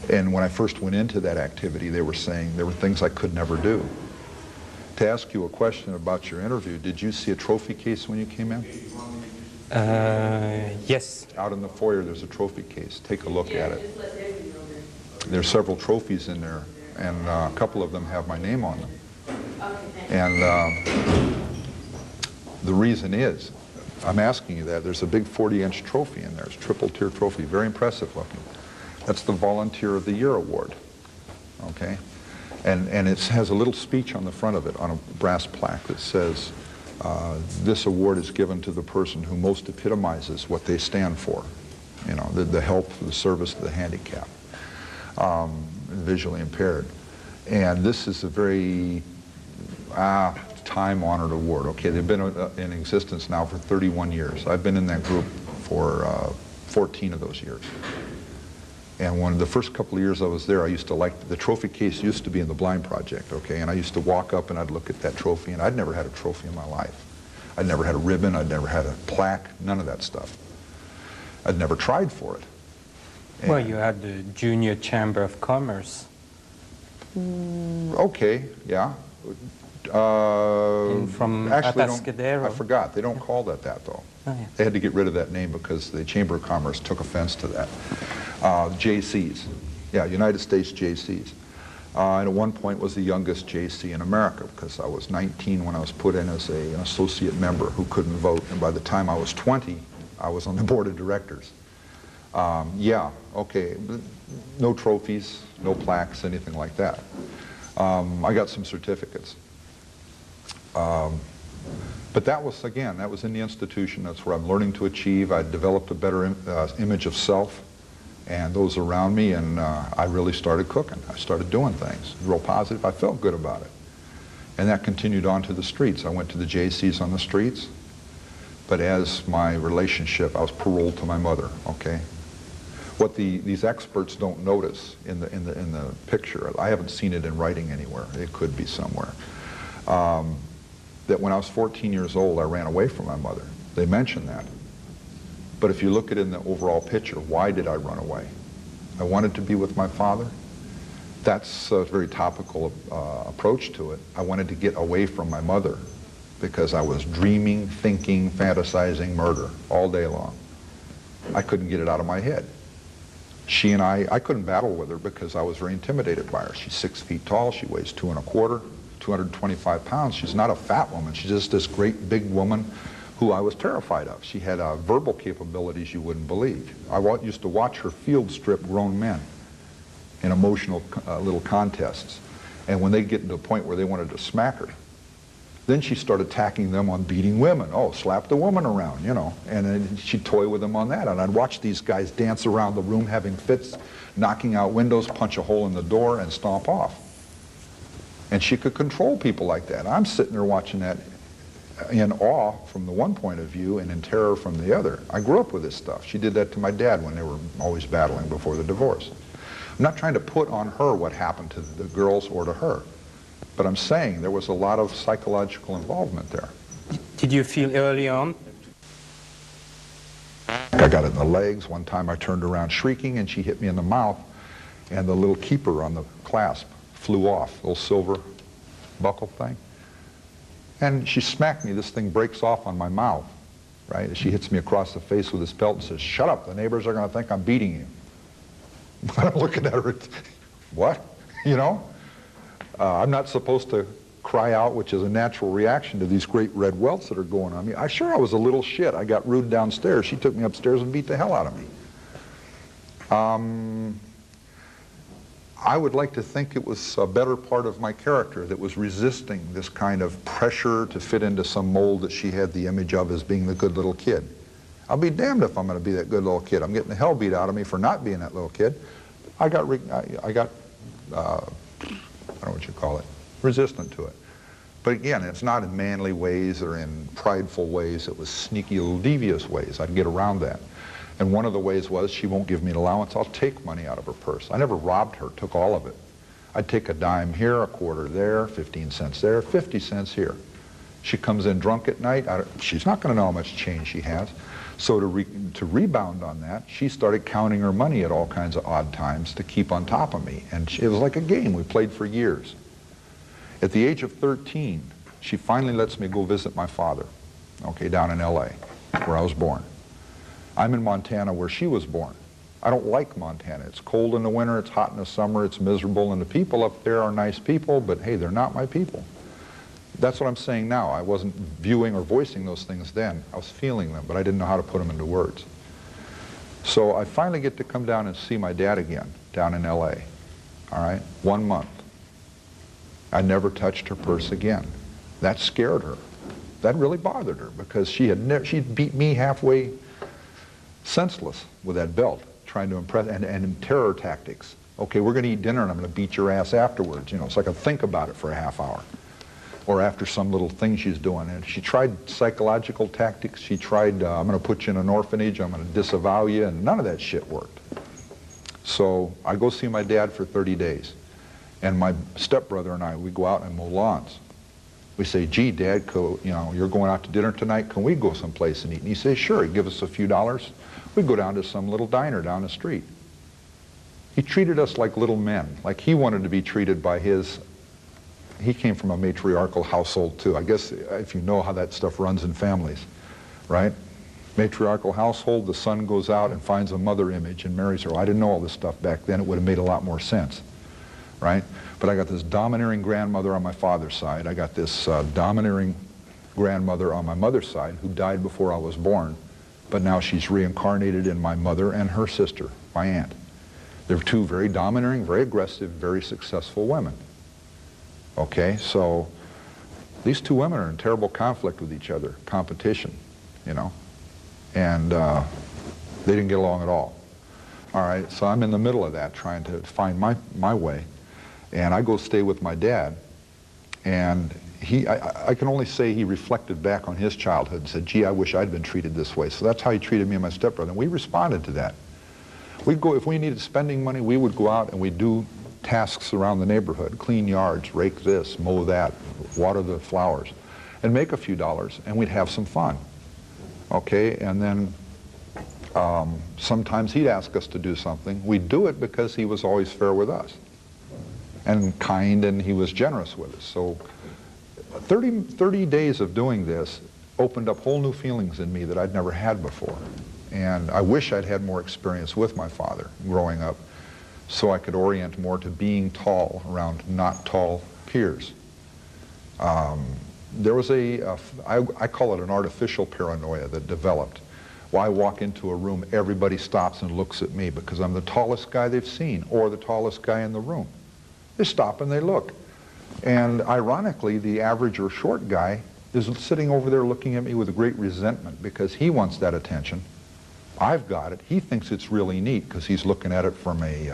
And when I first went into that activity, they were saying there were things I could never do. To ask you a question about your interview, did you see a trophy case when you came in? Yes. Out in the foyer, there's a trophy case. Take a look at it. There's several trophies in there, and a couple of them have my name on them. And the reason is, I'm asking you that, there's a big 40-inch trophy in there. It's a triple-tier trophy, very impressive looking. That's the Volunteer of the Year Award, okay? And it has a little speech on the front of it, on a brass plaque that says, this award is given to the person who most epitomizes what they stand for. You know, the help, the service to the handicapped, visually impaired. And this is a very time-honored award. Okay, they've been in existence now for 31 years. I've been in that group for 14 of those years. And when the first couple of years I was there, I used to like, the trophy case used to be in the Blind Project, okay? And I used to walk up and I'd look at that trophy, and I'd never had a trophy in my life. I'd never had a ribbon, I'd never had a plaque, none of that stuff. I'd never tried for it. And well, you had the Junior Chamber of Commerce. Okay, yeah. From actually, Atascadero. I forgot. They don't call that though. Oh, yeah. They had to get rid of that name because the Chamber of Commerce took offense to that. JCs. Yeah, United States JCs. And at one point was the youngest JC in America because I was 19 when I was put in as an associate member who couldn't vote. And by the time I was 20, I was on the board of directors. Yeah, okay. No trophies, no plaques, anything like that. I got some certificates. But that was, again, that was in the institution. That's where I'm learning to achieve. I developed a better image of self and those around me, and I really started cooking. I started doing things, real positive. I felt good about it. And that continued on to the streets. I went to the JCs on the streets, but as my relationship, I was paroled to my mother, okay? What these experts don't notice in the picture, I haven't seen it in writing anywhere, it could be somewhere, that when I was 14 years old, I ran away from my mother. They mention that. But if you look at it in the overall picture, why did I run away? I wanted to be with my father. That's a very topical approach to it. I wanted to get away from my mother because I was dreaming, thinking, fantasizing murder all day long. I couldn't get it out of my head. She and I couldn't battle with her because I was very intimidated by her. She's 6 feet tall, she weighs 2 1/4, 225 pounds. She's not a fat woman, she's just this great big woman who I was terrified of. She had verbal capabilities you wouldn't believe. I used to watch her field strip grown men in emotional little contests. And when they get to a point where they wanted to smack her, then she started attacking them on beating women. Oh, slap the woman around, you know. And then she'd toy with them on that. And I'd watch these guys dance around the room having fits, knocking out windows, punch a hole in the door, and stomp off. And she could control people like that. I'm sitting there watching that in awe from the one point of view and in terror from the other. I grew up with this stuff. She did that to my dad when they were always battling before the divorce. I'm not trying to put on her what happened to the girls or to her, but I'm saying there was a lot of psychological involvement there. Did you feel early on? I got it in the legs. One time I turned around shrieking and she hit me in the mouth, and the little keeper on the clasp flew off, little silver buckle thing. And she smacked me. This thing breaks off on my mouth, right? She hits me across the face with this belt and says, "Shut up, the neighbors are going to think I'm beating you." I'm looking at her, what? You know? I'm not supposed to cry out, which is a natural reaction to these great red welts that are going on me. I was a little shit. I got rude downstairs. She took me upstairs and beat the hell out of me. I would like to think it was a better part of my character that was resisting this kind of pressure to fit into some mold that she had the image of as being the good little kid. I'll be damned if I'm going to be that good little kid. I'm getting the hell beat out of me for not being that little kid. I got I don't know what you call it, resistant to it. But again, it's not in manly ways or in prideful ways. It was sneaky little devious ways. I'd get around that. And one of the ways was she won't give me an allowance. I'll take money out of her purse. I never robbed her, took all of it. I'd take a dime here, a quarter there, 15 cents there, 50 cents here. She comes in drunk at night, she's not going to know how much change she has. So to rebound on that, she started counting her money at all kinds of odd times to keep on top of me. And it was like a game we played for years. At the age of 13, she finally lets me go visit my father, okay, down in LA, where I was born. I'm in Montana where she was born. I don't like Montana. It's cold in the winter, it's hot in the summer, it's miserable, and the people up there are nice people, but hey, they're not my people. That's what I'm saying now. I wasn't viewing or voicing those things then. I was feeling them, but I didn't know how to put them into words. So I finally get to come down and see my dad again, down in LA, all right? 1 month. I never touched her purse again. That scared her. That really bothered her because she'd beat me halfway senseless with that belt, trying to impress, and terror tactics. Okay, we're gonna eat dinner and I'm gonna beat your ass afterwards, you know, so I could think about it for a half hour. Or after some little thing she's doing. And she tried psychological tactics. She tried, I'm going to put you in an orphanage, I'm going to disavow you, and none of that shit worked. So I go see my dad for 30 days. And my stepbrother and I, we go out and mow lawns. We say, gee, Dad, you know, you're going out to dinner tonight, can we go someplace and eat? And he says, sure, he'd give us a few dollars. We'd go down to some little diner down the street. He treated us like little men, like he wanted to be treated by his. He came from a matriarchal household too. I guess if you know how that stuff runs in families, right? Matriarchal household, the son goes out and finds a mother image and marries her. Well, I didn't know all this stuff back then. It would have made a lot more sense, right? But I got this domineering grandmother on my father's side. I got this domineering grandmother on my mother's side who died before I was born, but now she's reincarnated in my mother and her sister, my aunt. They're two very domineering, very aggressive, very successful women. Okay, so these two women are in terrible conflict with each other, competition, you know, and they didn't get along at all. All right, so I'm in the middle of that, trying to find my way, and I go stay with my dad, and I can only say he reflected back on his childhood and said, gee, I wish I'd been treated this way. So that's how he treated me and my stepbrother, and we responded to that. We'd go, if we needed spending money, we would go out and we'd do tasks around the neighborhood, clean yards, rake this, mow that, water the flowers, and make a few dollars, and we'd have some fun. Okay, and then sometimes he'd ask us to do something. We'd do it because he was always fair with us, and kind, and he was generous with us. So 30 days of doing this opened up whole new feelings in me that I'd never had before. And I wish I'd had more experience with my father growing up, so I could orient more to being tall around not tall peers. There was I call it an artificial paranoia that developed. Well, I walk into a room, everybody stops and looks at me because I'm the tallest guy they've seen, or the tallest guy in the room. They stop and they look. And ironically, the average or short guy is sitting over there looking at me with a great resentment because he wants that attention. I've got it. He thinks it's really neat because he's looking at it from a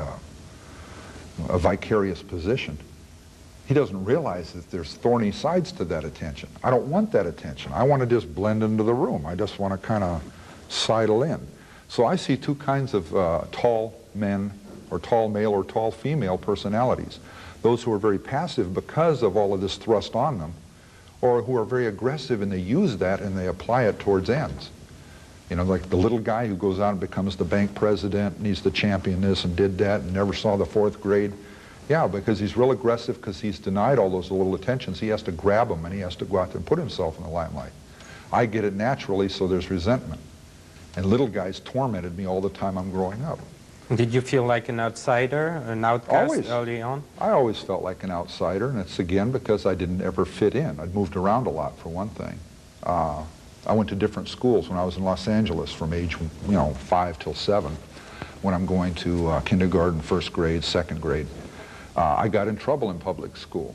vicarious position. He doesn't realize that there's thorny sides to that attention. I don't want that attention. I want to just blend into the room. I just want to kind of sidle in. So I see two kinds of tall men, or tall male or tall female personalities. Those who are very passive because of all of this thrust on them, or who are very aggressive and they use that and they apply it towards ends. You know, like the little guy who goes out and becomes the bank president and he's the champion this and did that and never saw the 4th grade. Yeah, because he's real aggressive because he's denied all those little attentions. He has to grab them and he has to go out there and put himself in the limelight. I get it naturally, so there's resentment. And little guys tormented me all the time I'm growing up. Did you feel like an outsider, an outcast Always. early on? I always felt like an outsider, and it's again because I didn't ever fit in. I'd moved around a lot, for one thing. I went to different schools when I was in Los Angeles from age, 5 till 7, when I'm going to kindergarten, 1st grade, 2nd grade. I got in trouble in public school.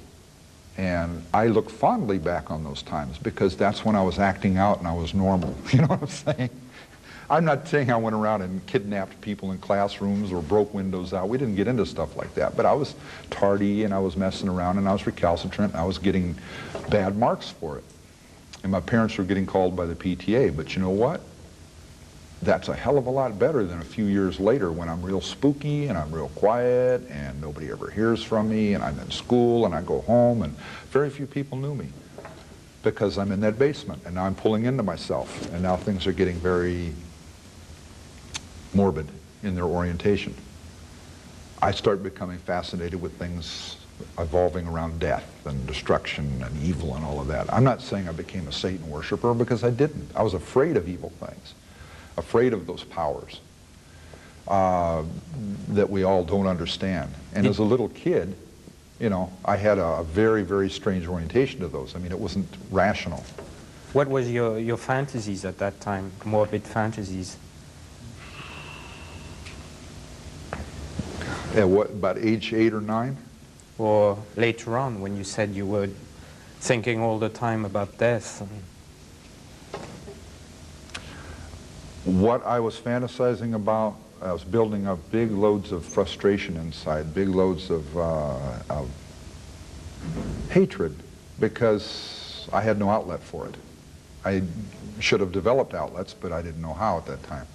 And I look fondly back on those times because that's when I was acting out and I was normal. You know what I'm saying? I'm not saying I went around and kidnapped people in classrooms or broke windows out. We didn't get into stuff like that. But I was tardy and I was messing around and I was recalcitrant and I was getting bad marks for it. And my parents were getting called by the PTA. But you know what? that's a hell of a lot better than a few years later when I'm real spooky and I'm real quiet and nobody ever hears from me and I'm in school and I go home and very few people knew me because I'm in that basement and now I'm pulling into myself and now things are getting very morbid in their orientation. I start becoming fascinated with things evolving around death and destruction and evil and all of that. I'm not saying I became a Satan worshiper because I didn't. I was afraid of evil things, afraid of those powers that we all don't understand. And as a little kid, you know, I had a very, very strange orientation to those. I mean, it wasn't rational. What was your fantasies at that time, morbid fantasies? At what, about age 8 or 9? Or later on, when you said you were thinking all the time about death? What I was fantasizing about, I was building up big loads of frustration inside, big loads of hatred, because I had no outlet for it. I should have developed outlets, but I didn't know how at that time.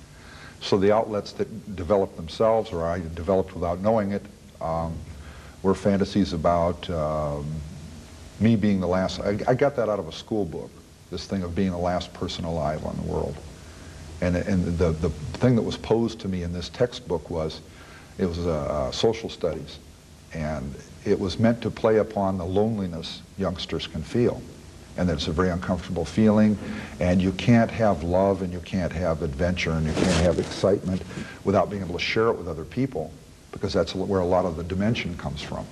So the outlets that developed themselves, or I developed without knowing it, were fantasies about me being the last. I got that out of a school book, this thing of being the last person alive on the world. And the thing that was posed to me in this textbook was, it was social studies, and it was meant to play upon the loneliness youngsters can feel, and that it's a very uncomfortable feeling, and you can't have love, and you can't have adventure, and you can't have excitement without being able to share it with other people, because that's where a lot of the dimension comes from.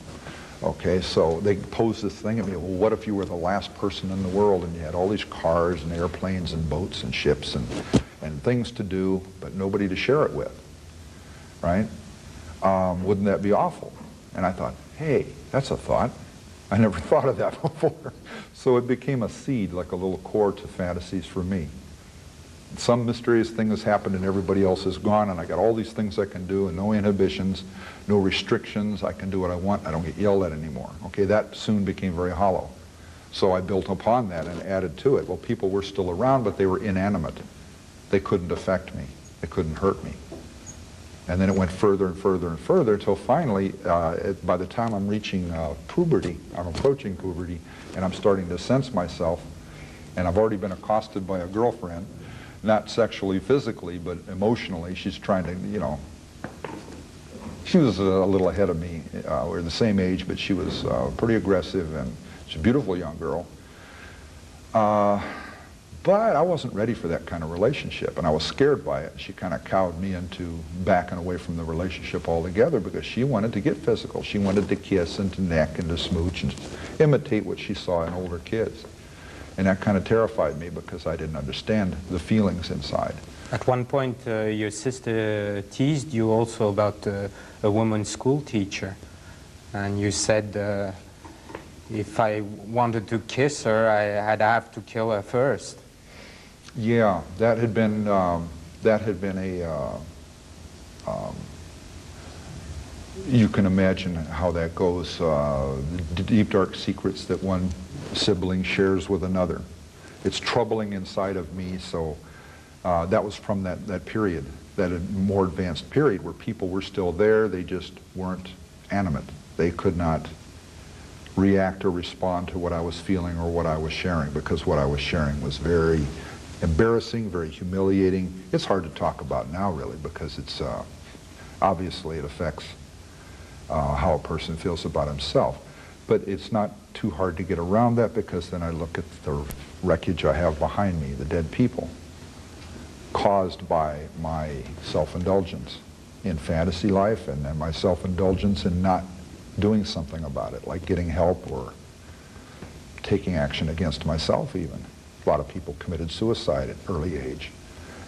Okay, so they posed this thing at me, well, what if you were the last person in the world and you had all these cars and airplanes and boats and ships and things to do, but nobody to share it with, right? Wouldn't that be awful? And I thought, hey, that's a thought. I never thought of that before. So it became a seed, like a little core to fantasies for me. Some mysterious thing has happened and everybody else is gone, and I got all these things I can do and no inhibitions, no restrictions. I can do what I want. I don't get yelled at anymore. Okay, that soon became very hollow. So I built upon that and added to it. Well, people were still around, but they were inanimate. They couldn't affect me. They couldn't hurt me. And then it went further and further and further until finally, by the time I'm reaching puberty, I'm approaching puberty, and I'm starting to sense myself, and I've already been accosted by a girlfriend, not sexually, physically, but emotionally. She's trying to, you know, she was a little ahead of me. We're the same age, but she was pretty aggressive, and she's a beautiful young girl. But I wasn't ready for that kind of relationship, and I was scared by it. She kind of cowed me into backing away from the relationship altogether because she wanted to get physical. She wanted to kiss and to neck and to smooch and imitate what she saw in older kids. And that kind of terrified me because I didn't understand the feelings inside. At one point, your sister teased you also about a woman school teacher. And you said, if I wanted to kiss her, I'd have to kill her first. Yeah, that had been a, you can imagine how that goes, the deep dark secrets that one sibling shares with another. It's troubling inside of me, so that was from that period, that more advanced period where people were still there, they just weren't animate. They could not react or respond to what I was feeling or what I was sharing, because what I was sharing was very embarrassing, very humiliating. It's hard to talk about now, really, because it's obviously it affects how a person feels about himself. But it's not too hard to get around that, because then I look at the wreckage I have behind me, the dead people, caused by my self-indulgence in fantasy life, and then my self-indulgence in not doing something about it, like getting help or taking action against myself even. A lot of people committed suicide at early age,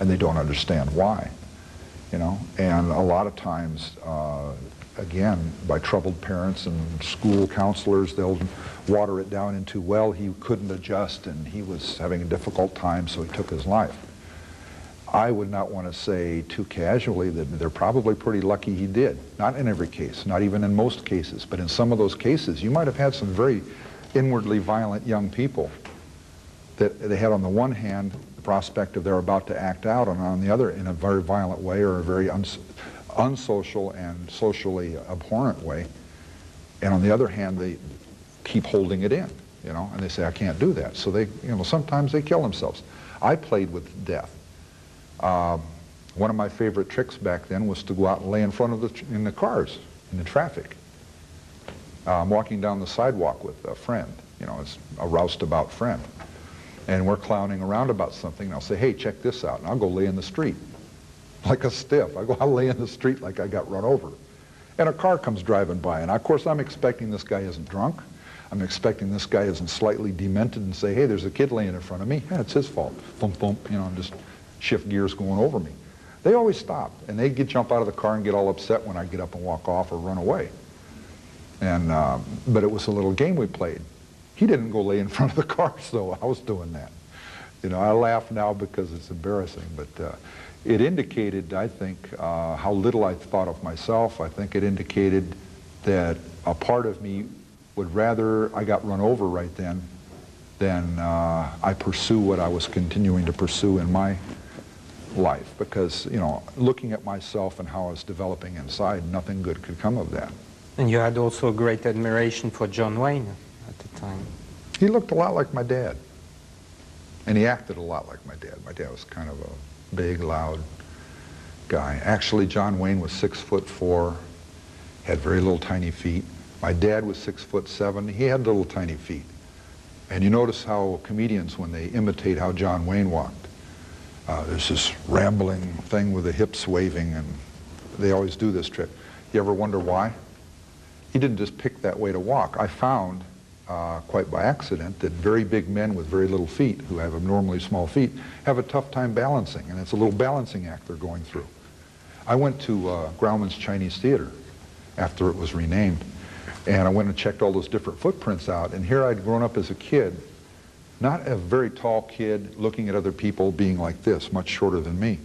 and they don't understand why, you know. And a lot of times, again, by troubled parents and school counselors, they'll water it down into, well, he couldn't adjust and he was having a difficult time, so he took his life. I would not want to say too casually that they're probably pretty lucky he did. Not in every case, not even in most cases, but in some of those cases, you might have had some very inwardly violent young people that they had, on the one hand, the prospect of they're about to act out, and on the other, in a very violent way or a very unsocial and socially abhorrent way. And on the other hand, they keep holding it in, you know, and they say, I can't do that. So they, you know, sometimes they kill themselves. I played with death. One of my favorite tricks back then was to go out and lay in front of in the cars, in the traffic. I'm walking down the sidewalk with a friend, you know, it's a roustabout friend. And we're clowning around about something, and I'll say, hey, check this out, and I'll go lay in the street. Like a stiff. I'll lay in the street like I got run over. And a car comes driving by, and of course I'm expecting this guy isn't drunk. I'm expecting this guy isn't slightly demented and say, hey, there's a kid laying in front of me. Yeah, it's his fault. Thump, thump, you know, and just shift gears going over me. They always stop, and they jump out of the car and get all upset when I get up and walk off or run away. And, but it was a little game we played. He didn't go lay in front of the car, so I was doing that. You know, I laugh now because it's embarrassing, but it indicated, I think, how little I thought of myself. I think it indicated that a part of me would rather I got run over right then than I pursue what I was continuing to pursue in my life. Because, you know, looking at myself and how I was developing inside, nothing good could come of that. And you had also a great admiration for John Wayne at the time. He looked a lot like my dad. And he acted a lot like my dad. My dad was kind of a big, loud guy. Actually, John Wayne was 6'4", had very little tiny feet. My dad was 6'7". He had little tiny feet. And you notice how comedians, when they imitate how John Wayne walked, there's this rambling thing with the hips waving, and they always do this trick. You ever wonder why? He didn't just pick that way to walk. I found, quite by accident, that very big men with very little feet, who have abnormally small feet, have a tough time balancing, and it's a little balancing act they're going through. I went to Grauman's Chinese Theater after it was renamed, and I went and checked all those different footprints out, and here I'd grown up as a kid, not a very tall kid looking at other people being like this, much shorter than me.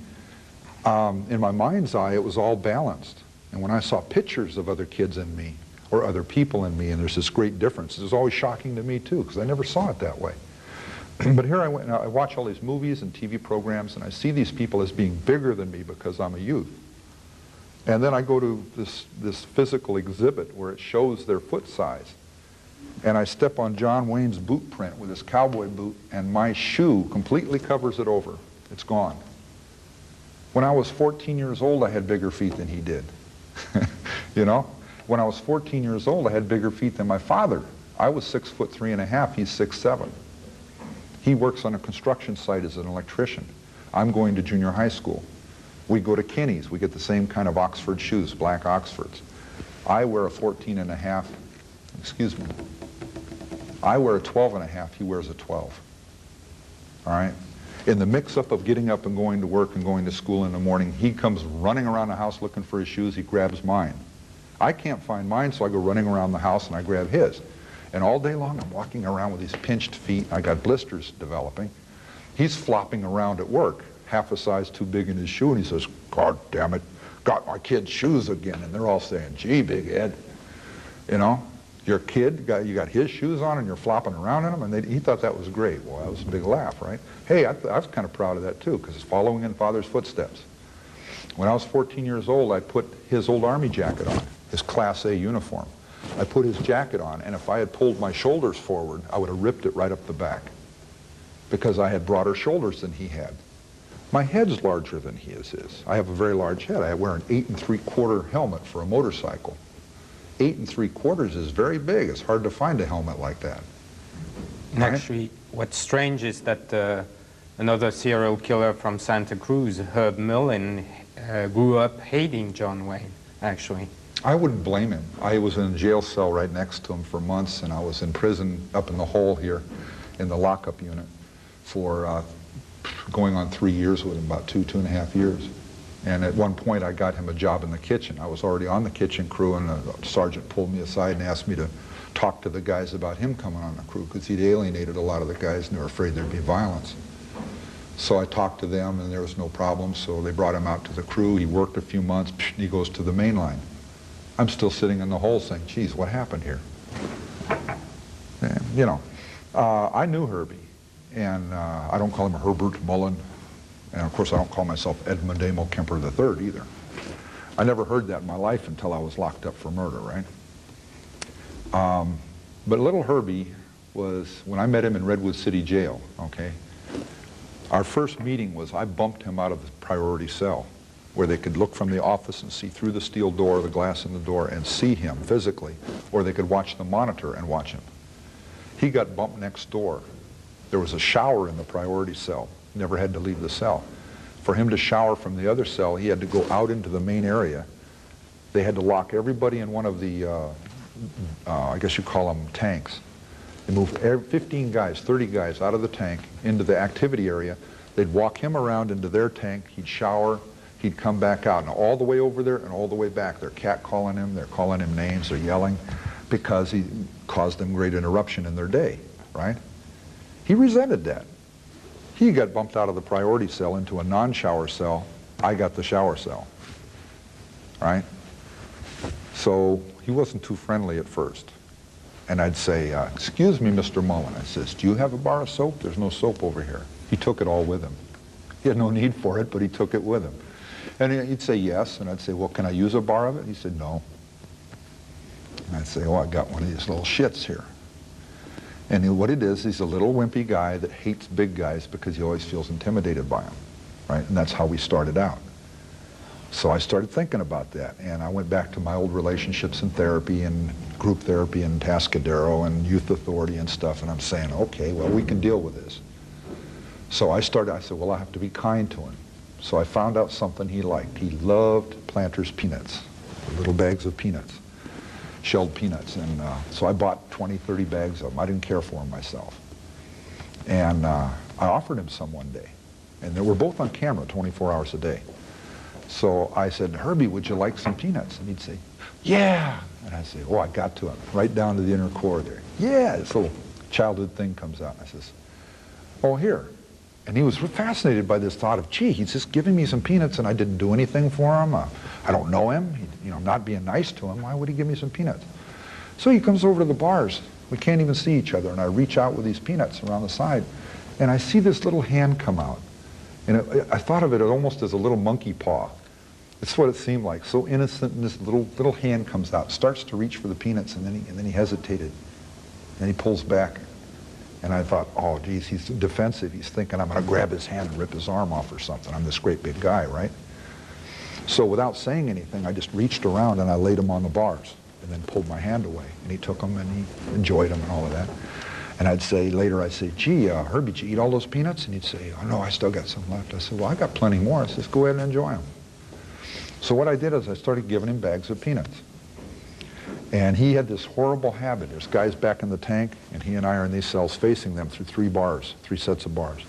In my mind's eye, it was all balanced, and when I saw pictures of other kids in me, or other people in me, and there's this great difference. It was always shocking to me too, because I never saw it that way. But here I went, and I watch all these movies and TV programs, and I see these people as being bigger than me because I'm a youth. And then I go to this physical exhibit where it shows their foot size. And I step on John Wayne's boot print with his cowboy boot, and my shoe completely covers it over. It's gone. When I was 14 years old, I had bigger feet than he did. You know? When I was 14 years old, I had bigger feet than my father. I was 6'3½", he's 6'7". He works on a construction site as an electrician. I'm going to junior high school. We go to Kinney's. We get the same kind of Oxford shoes, black Oxfords. I wear a 14½, excuse me. I wear a 12½, he wears a 12. All right? In the mix-up of getting up and going to work and going to school in the morning, he comes running around the house looking for his shoes, he grabs mine. I can't find mine, so I go running around the house and I grab his. And all day long I'm walking around with these pinched feet. I got blisters developing. He's flopping around at work, half a size too big in his shoe, and he says, God damn it, got my kid's shoes again. And they're all saying, gee, Big Ed, you know, your kid, you got his shoes on and you're flopping around in them? And he thought that was great. Well, that was a big laugh, right? Hey, I was kind of proud of that too, because it's following in Father's footsteps. When I was 14 years old, I put his old Army jacket on, his Class A uniform. I put his jacket on, and if I had pulled my shoulders forward, I would have ripped it right up the back, because I had broader shoulders than he had. My head's larger than his is. I have a very large head. I wear an 8 3/4 helmet for a motorcycle. 8 3/4 is very big. It's hard to find a helmet like that. And actually, what's strange is that another serial killer from Santa Cruz, Herb Millen, grew up hating John Wayne, actually. I wouldn't blame him. I was in a jail cell right next to him for months, and I was in prison up in the hole here in the lockup unit for going on 3 years with him, about 2.5 years. And at one point I got him a job in the kitchen. I was already on the kitchen crew, and the sergeant pulled me aside and asked me to talk to the guys about him coming on the crew, because he'd alienated a lot of the guys and they were afraid there'd be violence. So I talked to them and there was no problem, so they brought him out to the crew. He worked a few months, and he goes to the main line. I'm still sitting in the hole saying, geez, what happened here? And, you know, I knew Herbie. And I don't call him Herbert Mullen. And of course, I don't call myself Edmund Emil Kemper III either. I never heard that in my life until I was locked up for murder, right? But little Herbie was, when I met him in Redwood City Jail, okay, our first meeting was I bumped him out of the priority cell where they could look from the office and see through the steel door, the glass in the door, and see him physically, or they could watch the monitor and watch him. He got bumped next door. There was a shower in the priority cell. Never had to leave the cell. For him to shower from the other cell, he had to go out into the main area. They had to lock everybody in one of the, I guess you call them tanks. They moved 15 guys, 30 guys out of the tank into the activity area. They'd walk him around into their tank. He'd shower. He'd come back out. And all the way over there and all the way back, they're catcalling him. They're calling him names. They're yelling because he caused them great interruption in their day, right? He resented that. He got bumped out of the priority cell into a non-shower cell. I got the shower cell, right? So he wasn't too friendly at first. And I'd say, excuse me, Mr. Mullen. I says, do you have a bar of soap? There's no soap over here. He took it all with him. He had no need for it, but he took it with him. And he'd say yes, and I'd say, well, can I use a bar of it? He said, no. And I'd say, oh, I got one of these little shits here. And what it is, he's a little wimpy guy that hates big guys because he always feels intimidated by them, right? And that's how we started out. So I started thinking about that, and I went back to my old relationships in therapy and group therapy and Tascadero and youth authority and stuff, and I'm saying, okay, well, we can deal with this. So I said, well, I have to be kind to him. So I found out something he liked. He loved Planters peanuts, little bags of peanuts, shelled peanuts. And so I bought 20, 30 bags of them. I didn't care for them myself. And I offered him some one day. And they were both on camera 24 hours a day. So I said, Herbie, would you like some peanuts? And he'd say, yeah. And I'd say, oh, I got to him, right down to the inner core there. Yeah, this little childhood thing comes out. And I says, oh, here. And he was fascinated by this thought of, gee, he's just giving me some peanuts and I didn't do anything for him. I don't know him. I'm not being nice to him. Why would he give me some peanuts? So he comes over to the bars. We can't even see each other. And I reach out with these peanuts around the side. And I see this little hand come out. And I thought of it almost as a little monkey paw. It's what it seemed like. So innocent, and this little hand comes out, starts to reach for the peanuts, and then he hesitated. And he pulls back. And I thought, oh, geez, he's defensive. He's thinking I'm going to grab his hand and rip his arm off or something. I'm this great big guy, right? So without saying anything, I just reached around and I laid him on the bars and then pulled my hand away. And he took them and he enjoyed them and all of that. And I'd say later, I'd say, gee, Herbie, did you eat all those peanuts? And he'd say, oh, no, I still got some left. I said, well, I got plenty more. I says, go ahead and enjoy them. So what I did is I started giving him bags of peanuts. And he had this horrible habit. There's guys back in the tank, and he and I are in these cells facing them through 3 sets of bars.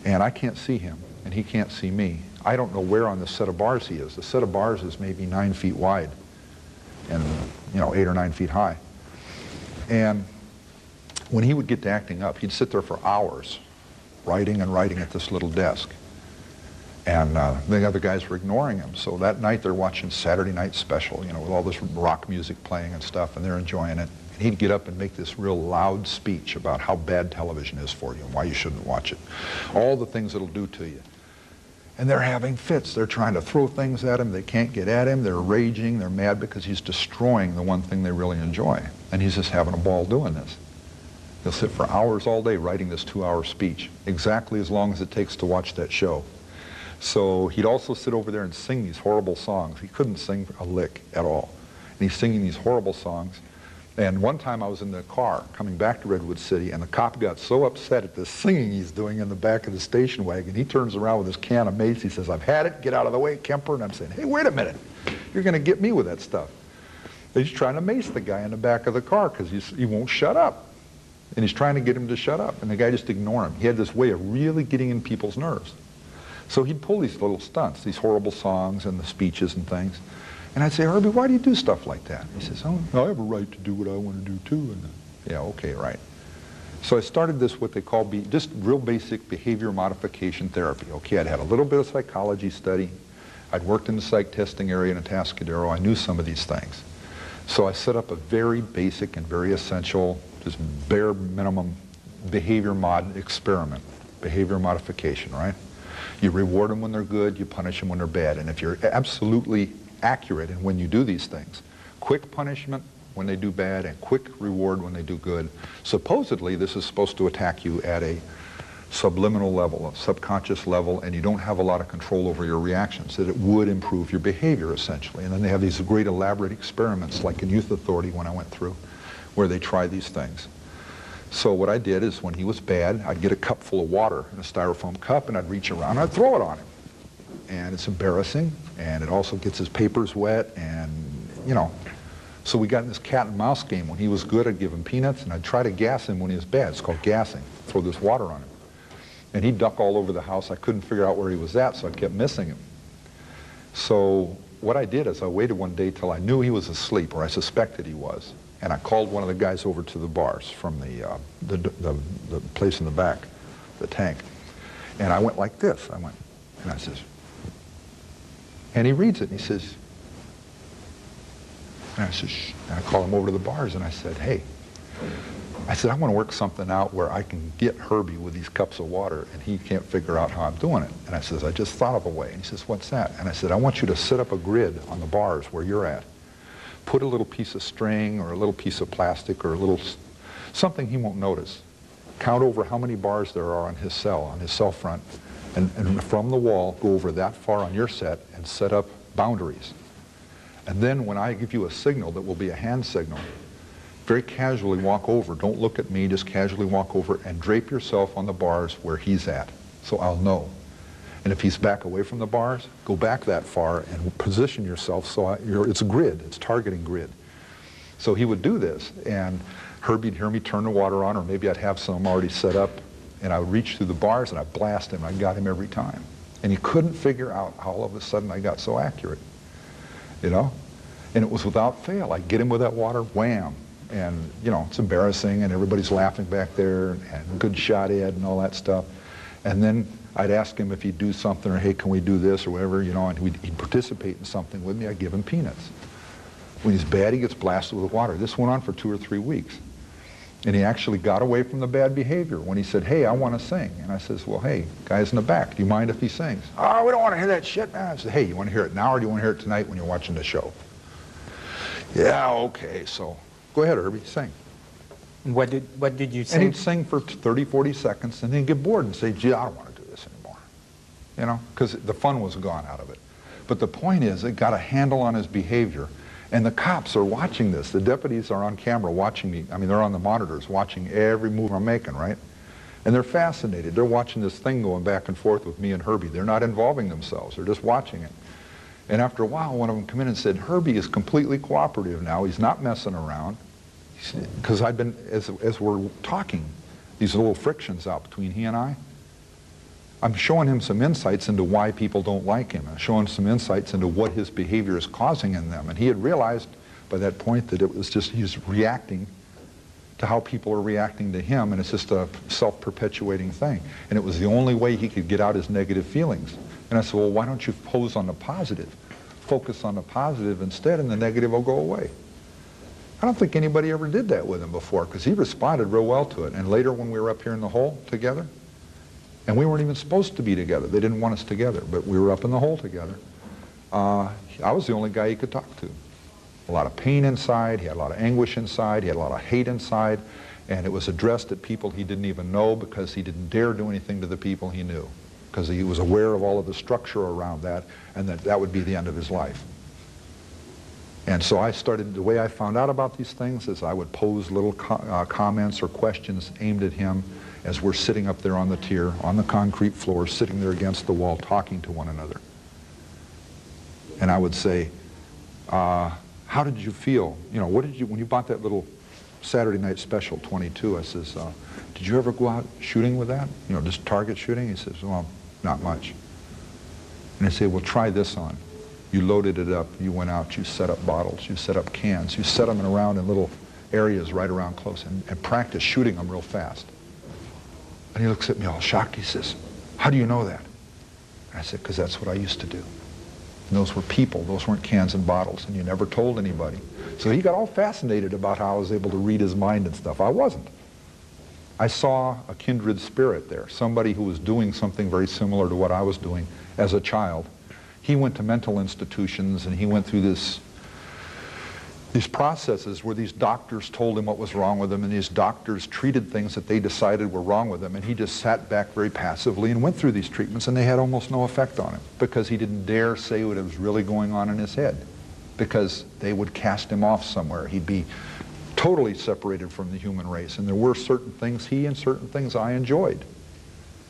And I can't see him, and he can't see me. I don't know where on the set of bars he is. The set of bars is maybe 9 feet wide and, 8 or 9 feet high. And when he would get to acting up, he'd sit there for hours writing and writing at this little desk. And the other guys were ignoring him. So that night they're watching Saturday Night Special, with all this rock music playing and stuff, and they're enjoying it. And he'd get up and make this real loud speech about how bad television is for you and why you shouldn't watch it. All the things it'll do to you. And they're having fits. They're trying to throw things at him. They can't get at him. They're raging. They're mad because he's destroying the one thing they really enjoy. And he's just having a ball doing this. He'll sit for hours all day writing this 2-hour speech, exactly as long as it takes to watch that show. So he'd also sit over there and sing these horrible songs. He couldn't sing a lick at all. And he's singing these horrible songs. And one time I was in the car coming back to Redwood City, and the cop got so upset at the singing he's doing in the back of the station wagon, he turns around with his can of mace. He says, I've had it. Get out of the way, Kemper. And I'm saying, hey, wait a minute. You're going to get me with that stuff. He's trying to mace the guy in the back of the car because he won't shut up. And he's trying to get him to shut up. And the guy just ignored him. He had this way of really getting in people's nerves. So he'd pull these little stunts, these horrible songs and the speeches and things. And I'd say, Herbie, why do you do stuff like that? He says, oh, I have a right to do what I want to do too. And yeah, okay, right. So I started this, what they call just real basic behavior modification therapy. Okay, I'd had a little bit of psychology study. I'd worked in the psych testing area in Atascadero. I knew some of these things. So I set up a very basic and very essential, just bare minimum behavior experiment, behavior modification, right? You reward them when they're good, you punish them when they're bad. And if you're absolutely accurate in when you do these things, quick punishment when they do bad and quick reward when they do good, supposedly this is supposed to attack you at a subliminal level, a subconscious level, and you don't have a lot of control over your reactions, that it would improve your behavior essentially. And then they have these great elaborate experiments like in Youth Authority when I went through, where they try these things. So what I did is when he was bad, I'd get a cup full of water in a styrofoam cup and I'd reach around and I'd throw it on him. And it's embarrassing, and it also gets his papers wet, and you know. So we got in this cat and mouse game. When he was good, I'd give him peanuts, and I'd try to gas him when he was bad. It's called gassing. Throw this water on him. And he'd duck all over the house. I couldn't figure out where he was at, so I kept missing him. So what I did is I waited one day till I knew he was asleep, or I suspected he was. And I called one of the guys over to the bars from the place in the back, the tank. And I went like this. I went, and I says, and he reads it, and he says, and I said, shh. And I called him over to the bars, and I said, hey, I said, I want to work something out where I can get Herbie with these cups of water, and he can't figure out how I'm doing it. And I says, I just thought of a way. And he says, what's that? And I said, I want you to set up a grid on the bars where you're at. Put a little piece of string or a little piece of plastic or a little, something he won't notice. Count over how many bars there are on his cell front, and from the wall, go over that far on your set and set up boundaries. And then when I give you a signal that will be a hand signal, very casually walk over. Don't look at me, just casually walk over and drape yourself on the bars where he's at, so I'll know. And if he's back away from the bars, go back that far and position yourself so it's a grid, it's targeting grid. So he would do this, and Herbie'd hear me turn the water on, or maybe I'd have some already set up, and I would reach through the bars and I'd blast him. I got him every time. And he couldn't figure out how all of a sudden I got so accurate, you know? And it was without fail. I'd get him with that water, wham. And, you know, it's embarrassing, and everybody's laughing back there, and good shot, Ed, and all that stuff. And then I'd ask him if he'd do something, or hey, can we do this, or whatever, you know, and he'd participate in something with me. I'd give him peanuts. When he's bad, he gets blasted with water. This went on for 2 or 3 weeks. And he actually got away from the bad behavior when he said, hey, I want to sing. And I says, well, hey, guys in the back, do you mind if he sings? Oh, we don't want to hear that shit, man. I said, hey, you want to hear it now, or do you want to hear it tonight when you're watching the show? Yeah, okay, so go ahead, Herbie, sing. What did you sing? And he'd sing for 30, 40 seconds, and then he'd get bored and say, gee, I don't want to do this anymore. You know, because the fun was gone out of it. But the point is, it got a handle on his behavior. And the cops are watching this. The deputies are on camera watching me. I mean, they're on the monitors watching every move I'm making, right? And they're fascinated. They're watching this thing going back and forth with me and Herbie. They're not involving themselves. They're just watching it. And after a while, one of them came in and said, Herbie is completely cooperative now. He's not messing around. Because I've been, as we're talking, these little frictions out between he and I, I'm showing him some insights into why people don't like him. I'm showing some insights into what his behavior is causing in them. And he had realized by that point that it was just, he's reacting to how people are reacting to him, and it's just a self-perpetuating thing. And it was the only way he could get out his negative feelings. And I said, well, why don't you pose on the positive? Focus on the positive instead, and the negative will go away. I don't think anybody ever did that with him before, because he responded real well to it. And later when we were up here in the hole together, and we weren't even supposed to be together. They didn't want us together, but we were up in the hole together. I was the only guy he could talk to. A lot of pain inside, he had a lot of anguish inside, he had a lot of hate inside, and it was addressed at people he didn't even know because he didn't dare do anything to the people he knew, because he was aware of all of the structure around that, and that would be the end of his life. And so I started, the way I found out about these things is I would pose little comments or questions aimed at him as we're sitting up there on the tier, on the concrete floor, sitting there against the wall, talking to one another. And I would say, how did you feel? You know, what did you, when you bought that little Saturday Night Special 22, I says, did you ever go out shooting with that? You know, just target shooting? He says, well, not much. And I say, well, try this on. You loaded it up, you went out, you set up bottles, you set up cans, you set them around in little areas right around close, and practice shooting them real fast. And he looks at me all shocked. He says, how do you know that? And I said, because that's what I used to do. And those were people. Those weren't cans and bottles. And you never told anybody. So he got all fascinated about how I was able to read his mind and stuff. I wasn't. I saw a kindred spirit there, somebody who was doing something very similar to what I was doing as a child. He went to mental institutions and he went through these processes where these doctors told him what was wrong with him, and these doctors treated things that they decided were wrong with him, and he just sat back very passively and went through these treatments, and they had almost no effect on him because he didn't dare say what was really going on in his head, because they would cast him off somewhere. He'd be totally separated from the human race, and there were certain things he and certain things I enjoyed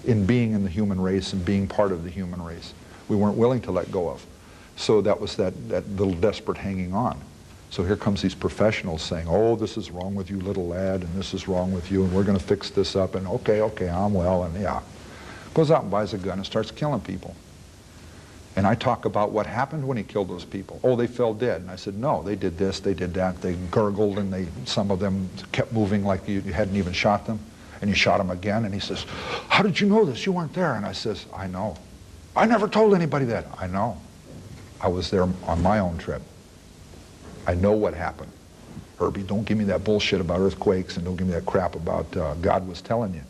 in being in the human race and being part of the human race. We weren't willing to let go of. So that was that little desperate hanging on. So here comes these professionals saying, oh, this is wrong with you, little lad, and this is wrong with you, and we're going to fix this up, and okay, I'm well, and yeah. Goes out and buys a gun and starts killing people. And I talk about what happened when he killed those people. Oh, they fell dead. And I said, no, they did this, they did that, they gurgled, and some of them kept moving like you hadn't even shot them, and you shot them again. And he says, how did you know this? You weren't there. And I says, I know. I never told anybody that. I know. I was there on my own trip. I know what happened. Herbie, don't give me that bullshit about earthquakes, and don't give me that crap about God was telling you.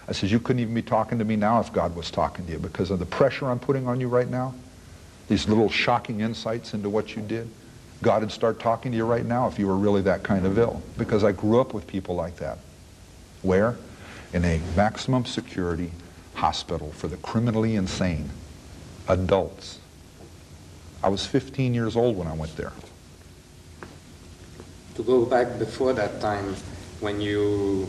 I says, you couldn't even be talking to me now if God was talking to you because of the pressure I'm putting on you right now. These little shocking insights into what you did. God would start talking to you right now if you were really that kind of ill, because I grew up with people like that. Where? In a maximum security hospital for the criminally insane, adults. I was 15 years old when I went there. To go back before that time, when you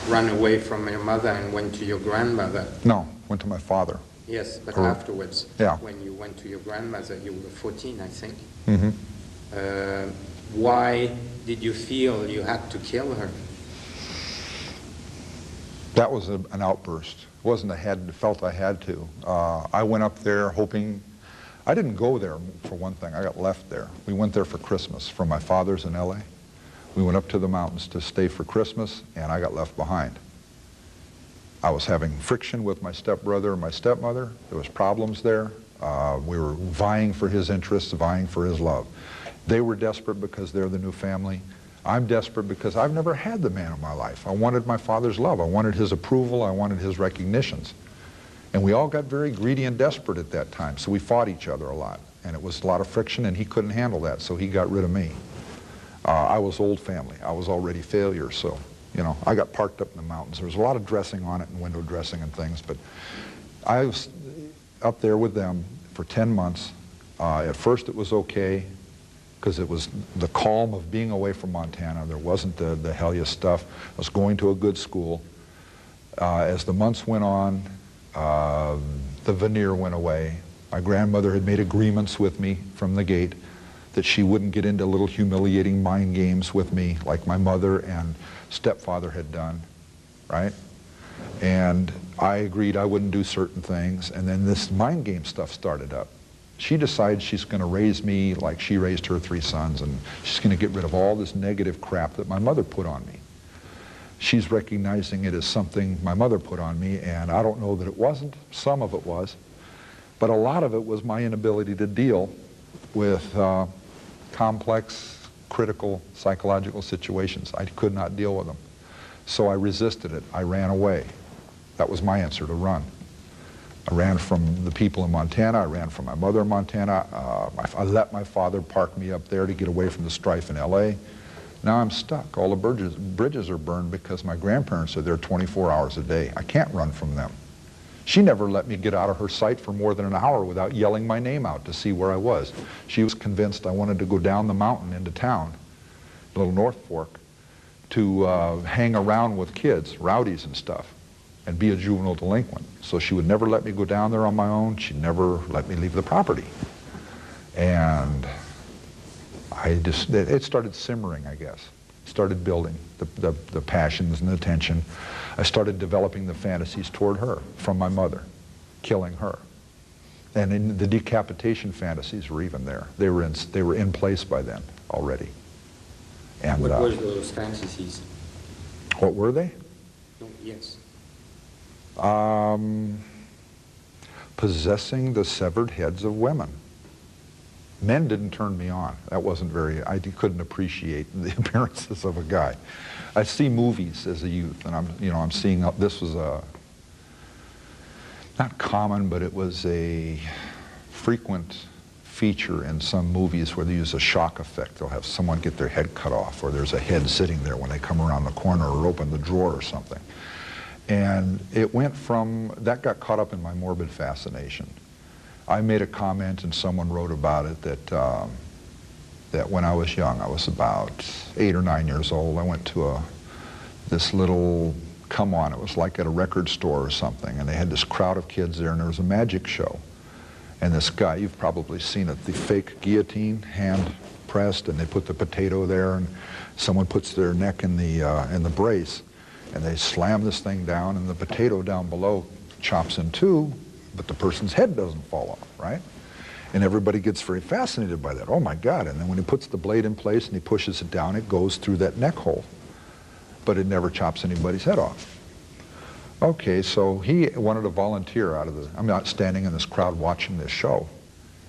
ran away from your mother and went to your grandmother. No, went to my father. Yes, but afterwards, yeah. When you went to your grandmother, you were 14, I think. Mm-hmm. Why did you feel you had to kill her? That was an outburst. It wasn't felt I had to. I went up there hoping. I didn't go there for one thing. I got left there. We went there for Christmas from my father's in L.A. We went up to the mountains to stay for Christmas, and I got left behind. I was having friction with my stepbrother and my stepmother. There was problems there. We were vying for his interests, vying for his love. They were desperate because they're the new family. I'm desperate because I've never had the man of my life. I wanted my father's love. I wanted his approval. I wanted his recognitions. And we all got very greedy and desperate at that time, so we fought each other a lot. And it was a lot of friction, and he couldn't handle that, so he got rid of me. I was old family. I was already failure, so, you know, I got parked up in the mountains. There was a lot of dressing on it and window dressing and things, but I was up there with them for 10 months. At first it was okay, because it was the calm of being away from Montana. There wasn't the hellish stuff. I was going to a good school. As the months went on, the veneer went away. My grandmother had made agreements with me from the gate that she wouldn't get into little humiliating mind games with me like my mother and stepfather had done, right? And I agreed I wouldn't do certain things, and then this mind game stuff started up. She decides she's going to raise me like she raised her 3 sons, and she's going to get rid of all this negative crap that my mother put on me. She's recognizing it as something my mother put on me, and I don't know that it wasn't. Some of it was. But a lot of it was my inability to deal with complex, critical, psychological situations. I could not deal with them. So I resisted it. I ran away. That was my answer, to run. I ran from the people in Montana. I ran from my mother in Montana. I let my father park me up there to get away from the strife in L.A. Now I'm stuck. All the bridges are burned because my grandparents are there 24 hours a day. I can't run from them. She never let me get out of her sight for more than an hour without yelling my name out to see where I was. She was convinced I wanted to go down the mountain into town, Little North Fork, to hang around with kids, rowdies and stuff, and be a juvenile delinquent. So she would never let me go down there on my own. She'd never let me leave the property. And it started simmering, I guess. It started building, the passions and the tension. I started developing the fantasies toward her from my mother, killing her. And in the decapitation fantasies were even there. They were in place by then already. And what were those fantasies? What were they? No, yes. Possessing the severed heads of women. Men didn't turn me on. That wasn't very, I couldn't appreciate the appearances of a guy. I see movies as a youth, and I'm seeing, this was not common, but it was a frequent feature in some movies where they use a shock effect. They'll have someone get their head cut off, or there's a head sitting there when they come around the corner or open the drawer or something. And it went from, that got caught up in my morbid fascination. I made a comment and someone wrote about it that that when I was young, I was about 8 or 9 years old, I went to this little come-on. It was like at a record store or something, and they had this crowd of kids there, and there was a magic show. And this guy, you've probably seen it, the fake guillotine, hand pressed, and they put the potato there, and someone puts their neck in the brace, and they slam this thing down, and the potato down below chops in two, but the person's head doesn't fall off, right? And everybody gets very fascinated by that. Oh my God. And then when he puts the blade in place and he pushes it down, it goes through that neck hole. But it never chops anybody's head off. Okay, so he wanted to volunteer out of the, I'm not standing in this crowd watching this show,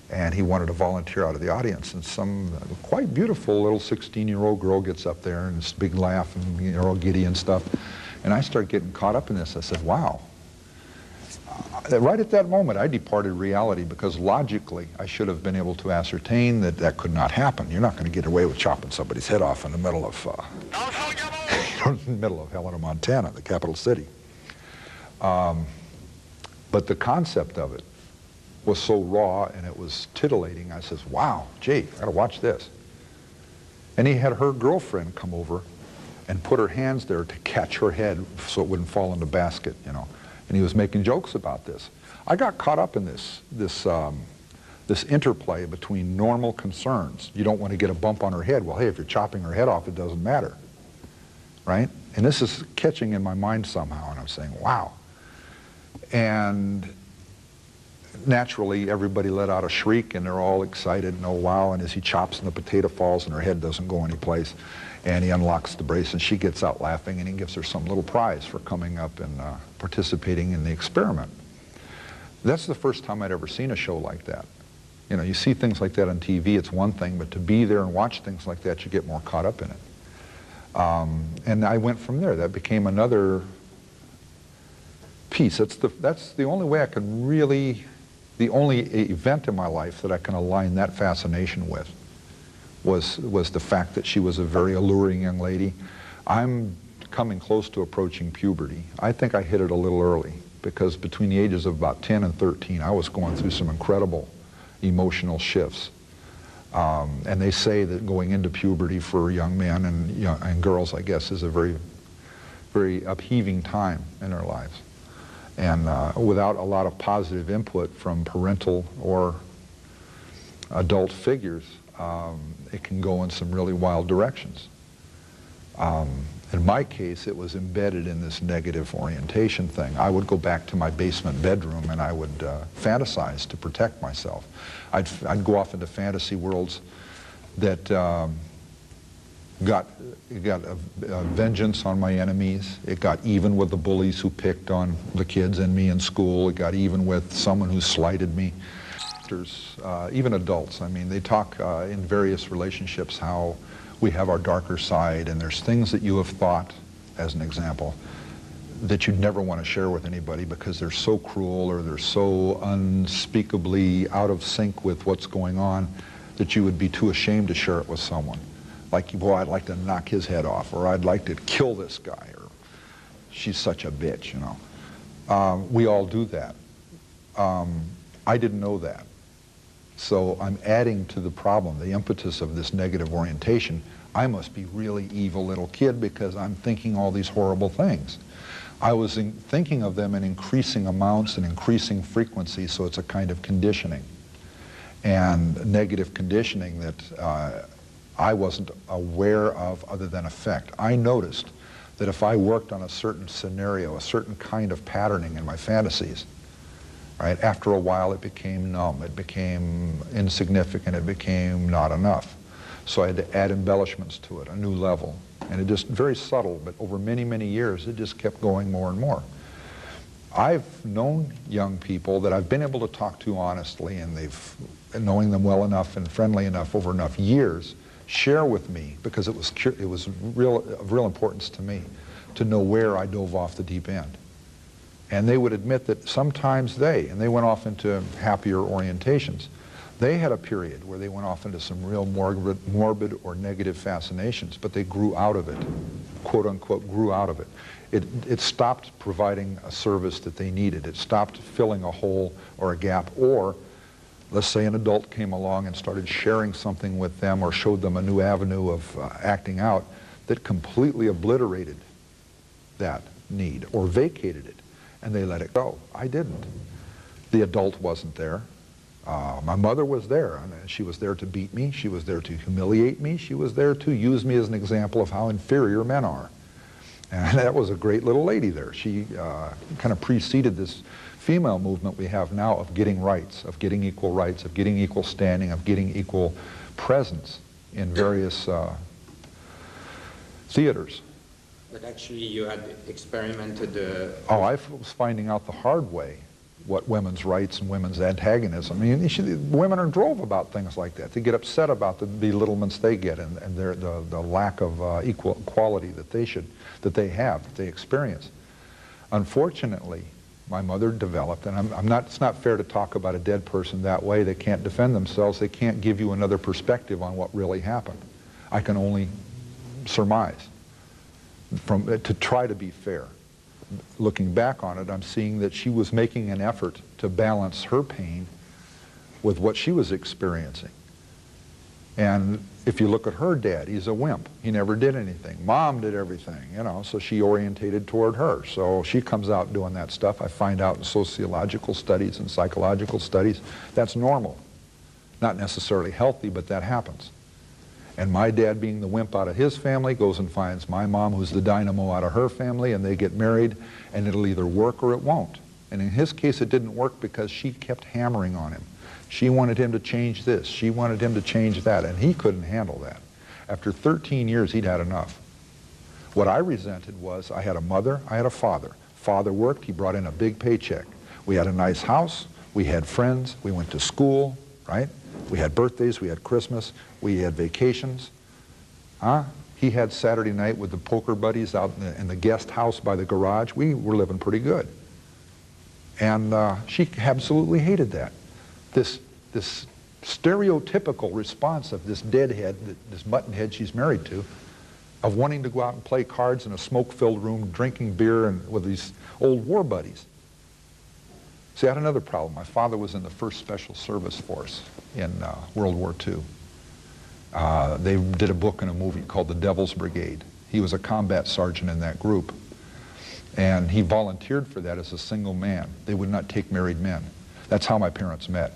and he wanted to volunteer out of the audience, and some quite beautiful little 16-year-old girl gets up there and this big laugh and you're all giddy and stuff. And I start getting caught up in this. I said, wow. Right at that moment, I departed reality, because logically, I should have been able to ascertain that that could not happen. You're not going to get away with chopping somebody's head off in the middle of, in the middle of Helena, Montana, the capital city. But the concept of it was so raw and it was titillating. I says, wow, gee, I gotta watch this. And he had her girlfriend come over and put her hands there to catch her head so it wouldn't fall in the basket, you know. And he was making jokes about this. I got caught up in this interplay between normal concerns. You don't want to get a bump on her head. Well, hey, if you're chopping her head off, it doesn't matter, right? And this is catching in my mind somehow, and I'm saying, wow. And naturally, everybody let out a shriek, and they're all excited, and oh, wow, and as he chops and the potato falls and her head doesn't go anyplace, and he unlocks the brace and she gets out laughing, and he gives her some little prize for coming up and participating in the experiment. That's the first time I'd ever seen a show like that. You know, you see things like that on TV, it's one thing, but to be there and watch things like that, you get more caught up in it. And I went from there. That became another piece. That's the only way I can really, the only event in my life that I can align that fascination with was the fact that she was a very alluring young lady. I'm coming close to approaching puberty. I think I hit it a little early, because between the ages of about 10 and 13, I was going through some incredible emotional shifts. And they say that going into puberty for young men and girls, I guess, is a very, very upheaving time in their lives. And without a lot of positive input from parental or adult figures, it can go in some really wild directions. In my case, it was embedded in this negative orientation thing. I would go back to my basement bedroom and I would fantasize to protect myself. I'd go off into fantasy worlds that got vengeance on my enemies. It got even with the bullies who picked on the kids and me in school. It got even with someone who slighted me. Even adults, I mean, they talk in various relationships how we have our darker side, and there's things that you have thought, as an example, that you'd never want to share with anybody because they're so cruel or they're so unspeakably out of sync with what's going on that you would be too ashamed to share it with someone. Like, boy, I'd like to knock his head off, or I'd like to kill this guy, or she's such a bitch, you know. We all do that. I didn't know that. So I'm adding to the problem, the impetus of this negative orientation. I must be really evil little kid because I'm thinking all these horrible things. I was thinking of them in increasing amounts and increasing frequency, so it's a kind of conditioning. And negative conditioning that I wasn't aware of other than effect. I noticed that if I worked on a certain scenario, a certain kind of patterning in my fantasies, right, after a while it became numb, it became insignificant, it became not enough. So I had to add embellishments to it, a new level. And it just, very subtle, but over many, many years, it just kept going more and more. I've known young people that I've been able to talk to honestly, and they've knowing them well enough and friendly enough over enough years, share with me, because it was of real importance to me, to know where I dove off the deep end. And they would admit that sometimes and they went off into happier orientations. They had a period where they went off into some real morbid or negative fascinations, but they grew out of it, quote unquote, grew out of it. It stopped providing a service that they needed. It stopped filling a hole or a gap, or let's say an adult came along and started sharing something with them or showed them a new avenue of acting out that completely obliterated that need or vacated it, and they let it go. I didn't. The adult wasn't there. My mother was there, and she was there to beat me. She was there to humiliate me. She was there to use me as an example of how inferior men are. And that was a great little lady there. She kind of preceded this female movement we have now of getting rights, of getting equal rights, of getting equal standing, of getting equal presence in various theaters. But actually you had experimented... Oh, I was finding out the hard way what women's rights and women's antagonism. I mean, women are drove about things like that. They get upset about the belittlements they get and the lack of equality that they have, that they experience. Unfortunately, my mother developed, and it's not fair to talk about a dead person that way. They can't defend themselves. They can't give you another perspective on what really happened. I can only surmise to try to be fair. Looking back on it, I'm seeing that she was making an effort to balance her pain with what she was experiencing. And if you look at her dad, he's a wimp. He never did anything. Mom did everything, you know, so she orientated toward her. So she comes out doing that stuff. I find out in sociological studies and psychological studies, that's normal. Not necessarily healthy, but that happens. And my dad, being the wimp out of his family, goes and finds my mom, who's the dynamo out of her family, and they get married, and it'll either work or it won't. And in his case, it didn't work because she kept hammering on him. She wanted him to change this. She wanted him to change that, and he couldn't handle that. After 13 years, he'd had enough. What I resented was I had a mother, I had a father. Father worked, he brought in a big paycheck. We had a nice house, we had friends, we went to school, right? We had birthdays, we had Christmas, we had vacations. He had Saturday night with the poker buddies out in the guest house by the garage. We were living pretty good. And she absolutely hated that. This stereotypical response of this deadhead, this muttonhead she's married to, of wanting to go out and play cards in a smoke-filled room, drinking beer and with these old war buddies. See, I had another problem. My father was in the 1st Special Service Force in World War II. They did a book and a movie called The Devil's Brigade. He was a combat sergeant in that group. And he volunteered for that as a single man. They would not take married men. That's how my parents met.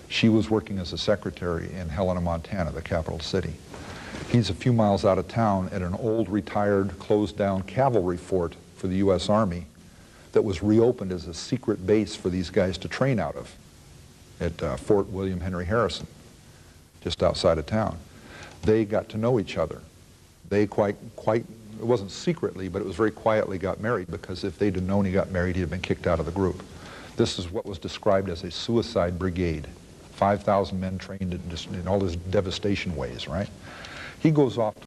She was working as a secretary in Helena, Montana, the capital city. He's a few miles out of town at an old, retired, closed-down cavalry fort for the U.S. Army that was reopened as a secret base for these guys to train out of at Fort William Henry Harrison, just outside of town. They got to know each other. They quite, it wasn't secretly, but it was very quietly got married, because if they'd have known he got married, he'd have been kicked out of the group. This is what was described as a suicide brigade. 5,000 men trained in all these devastation ways, right? He goes off to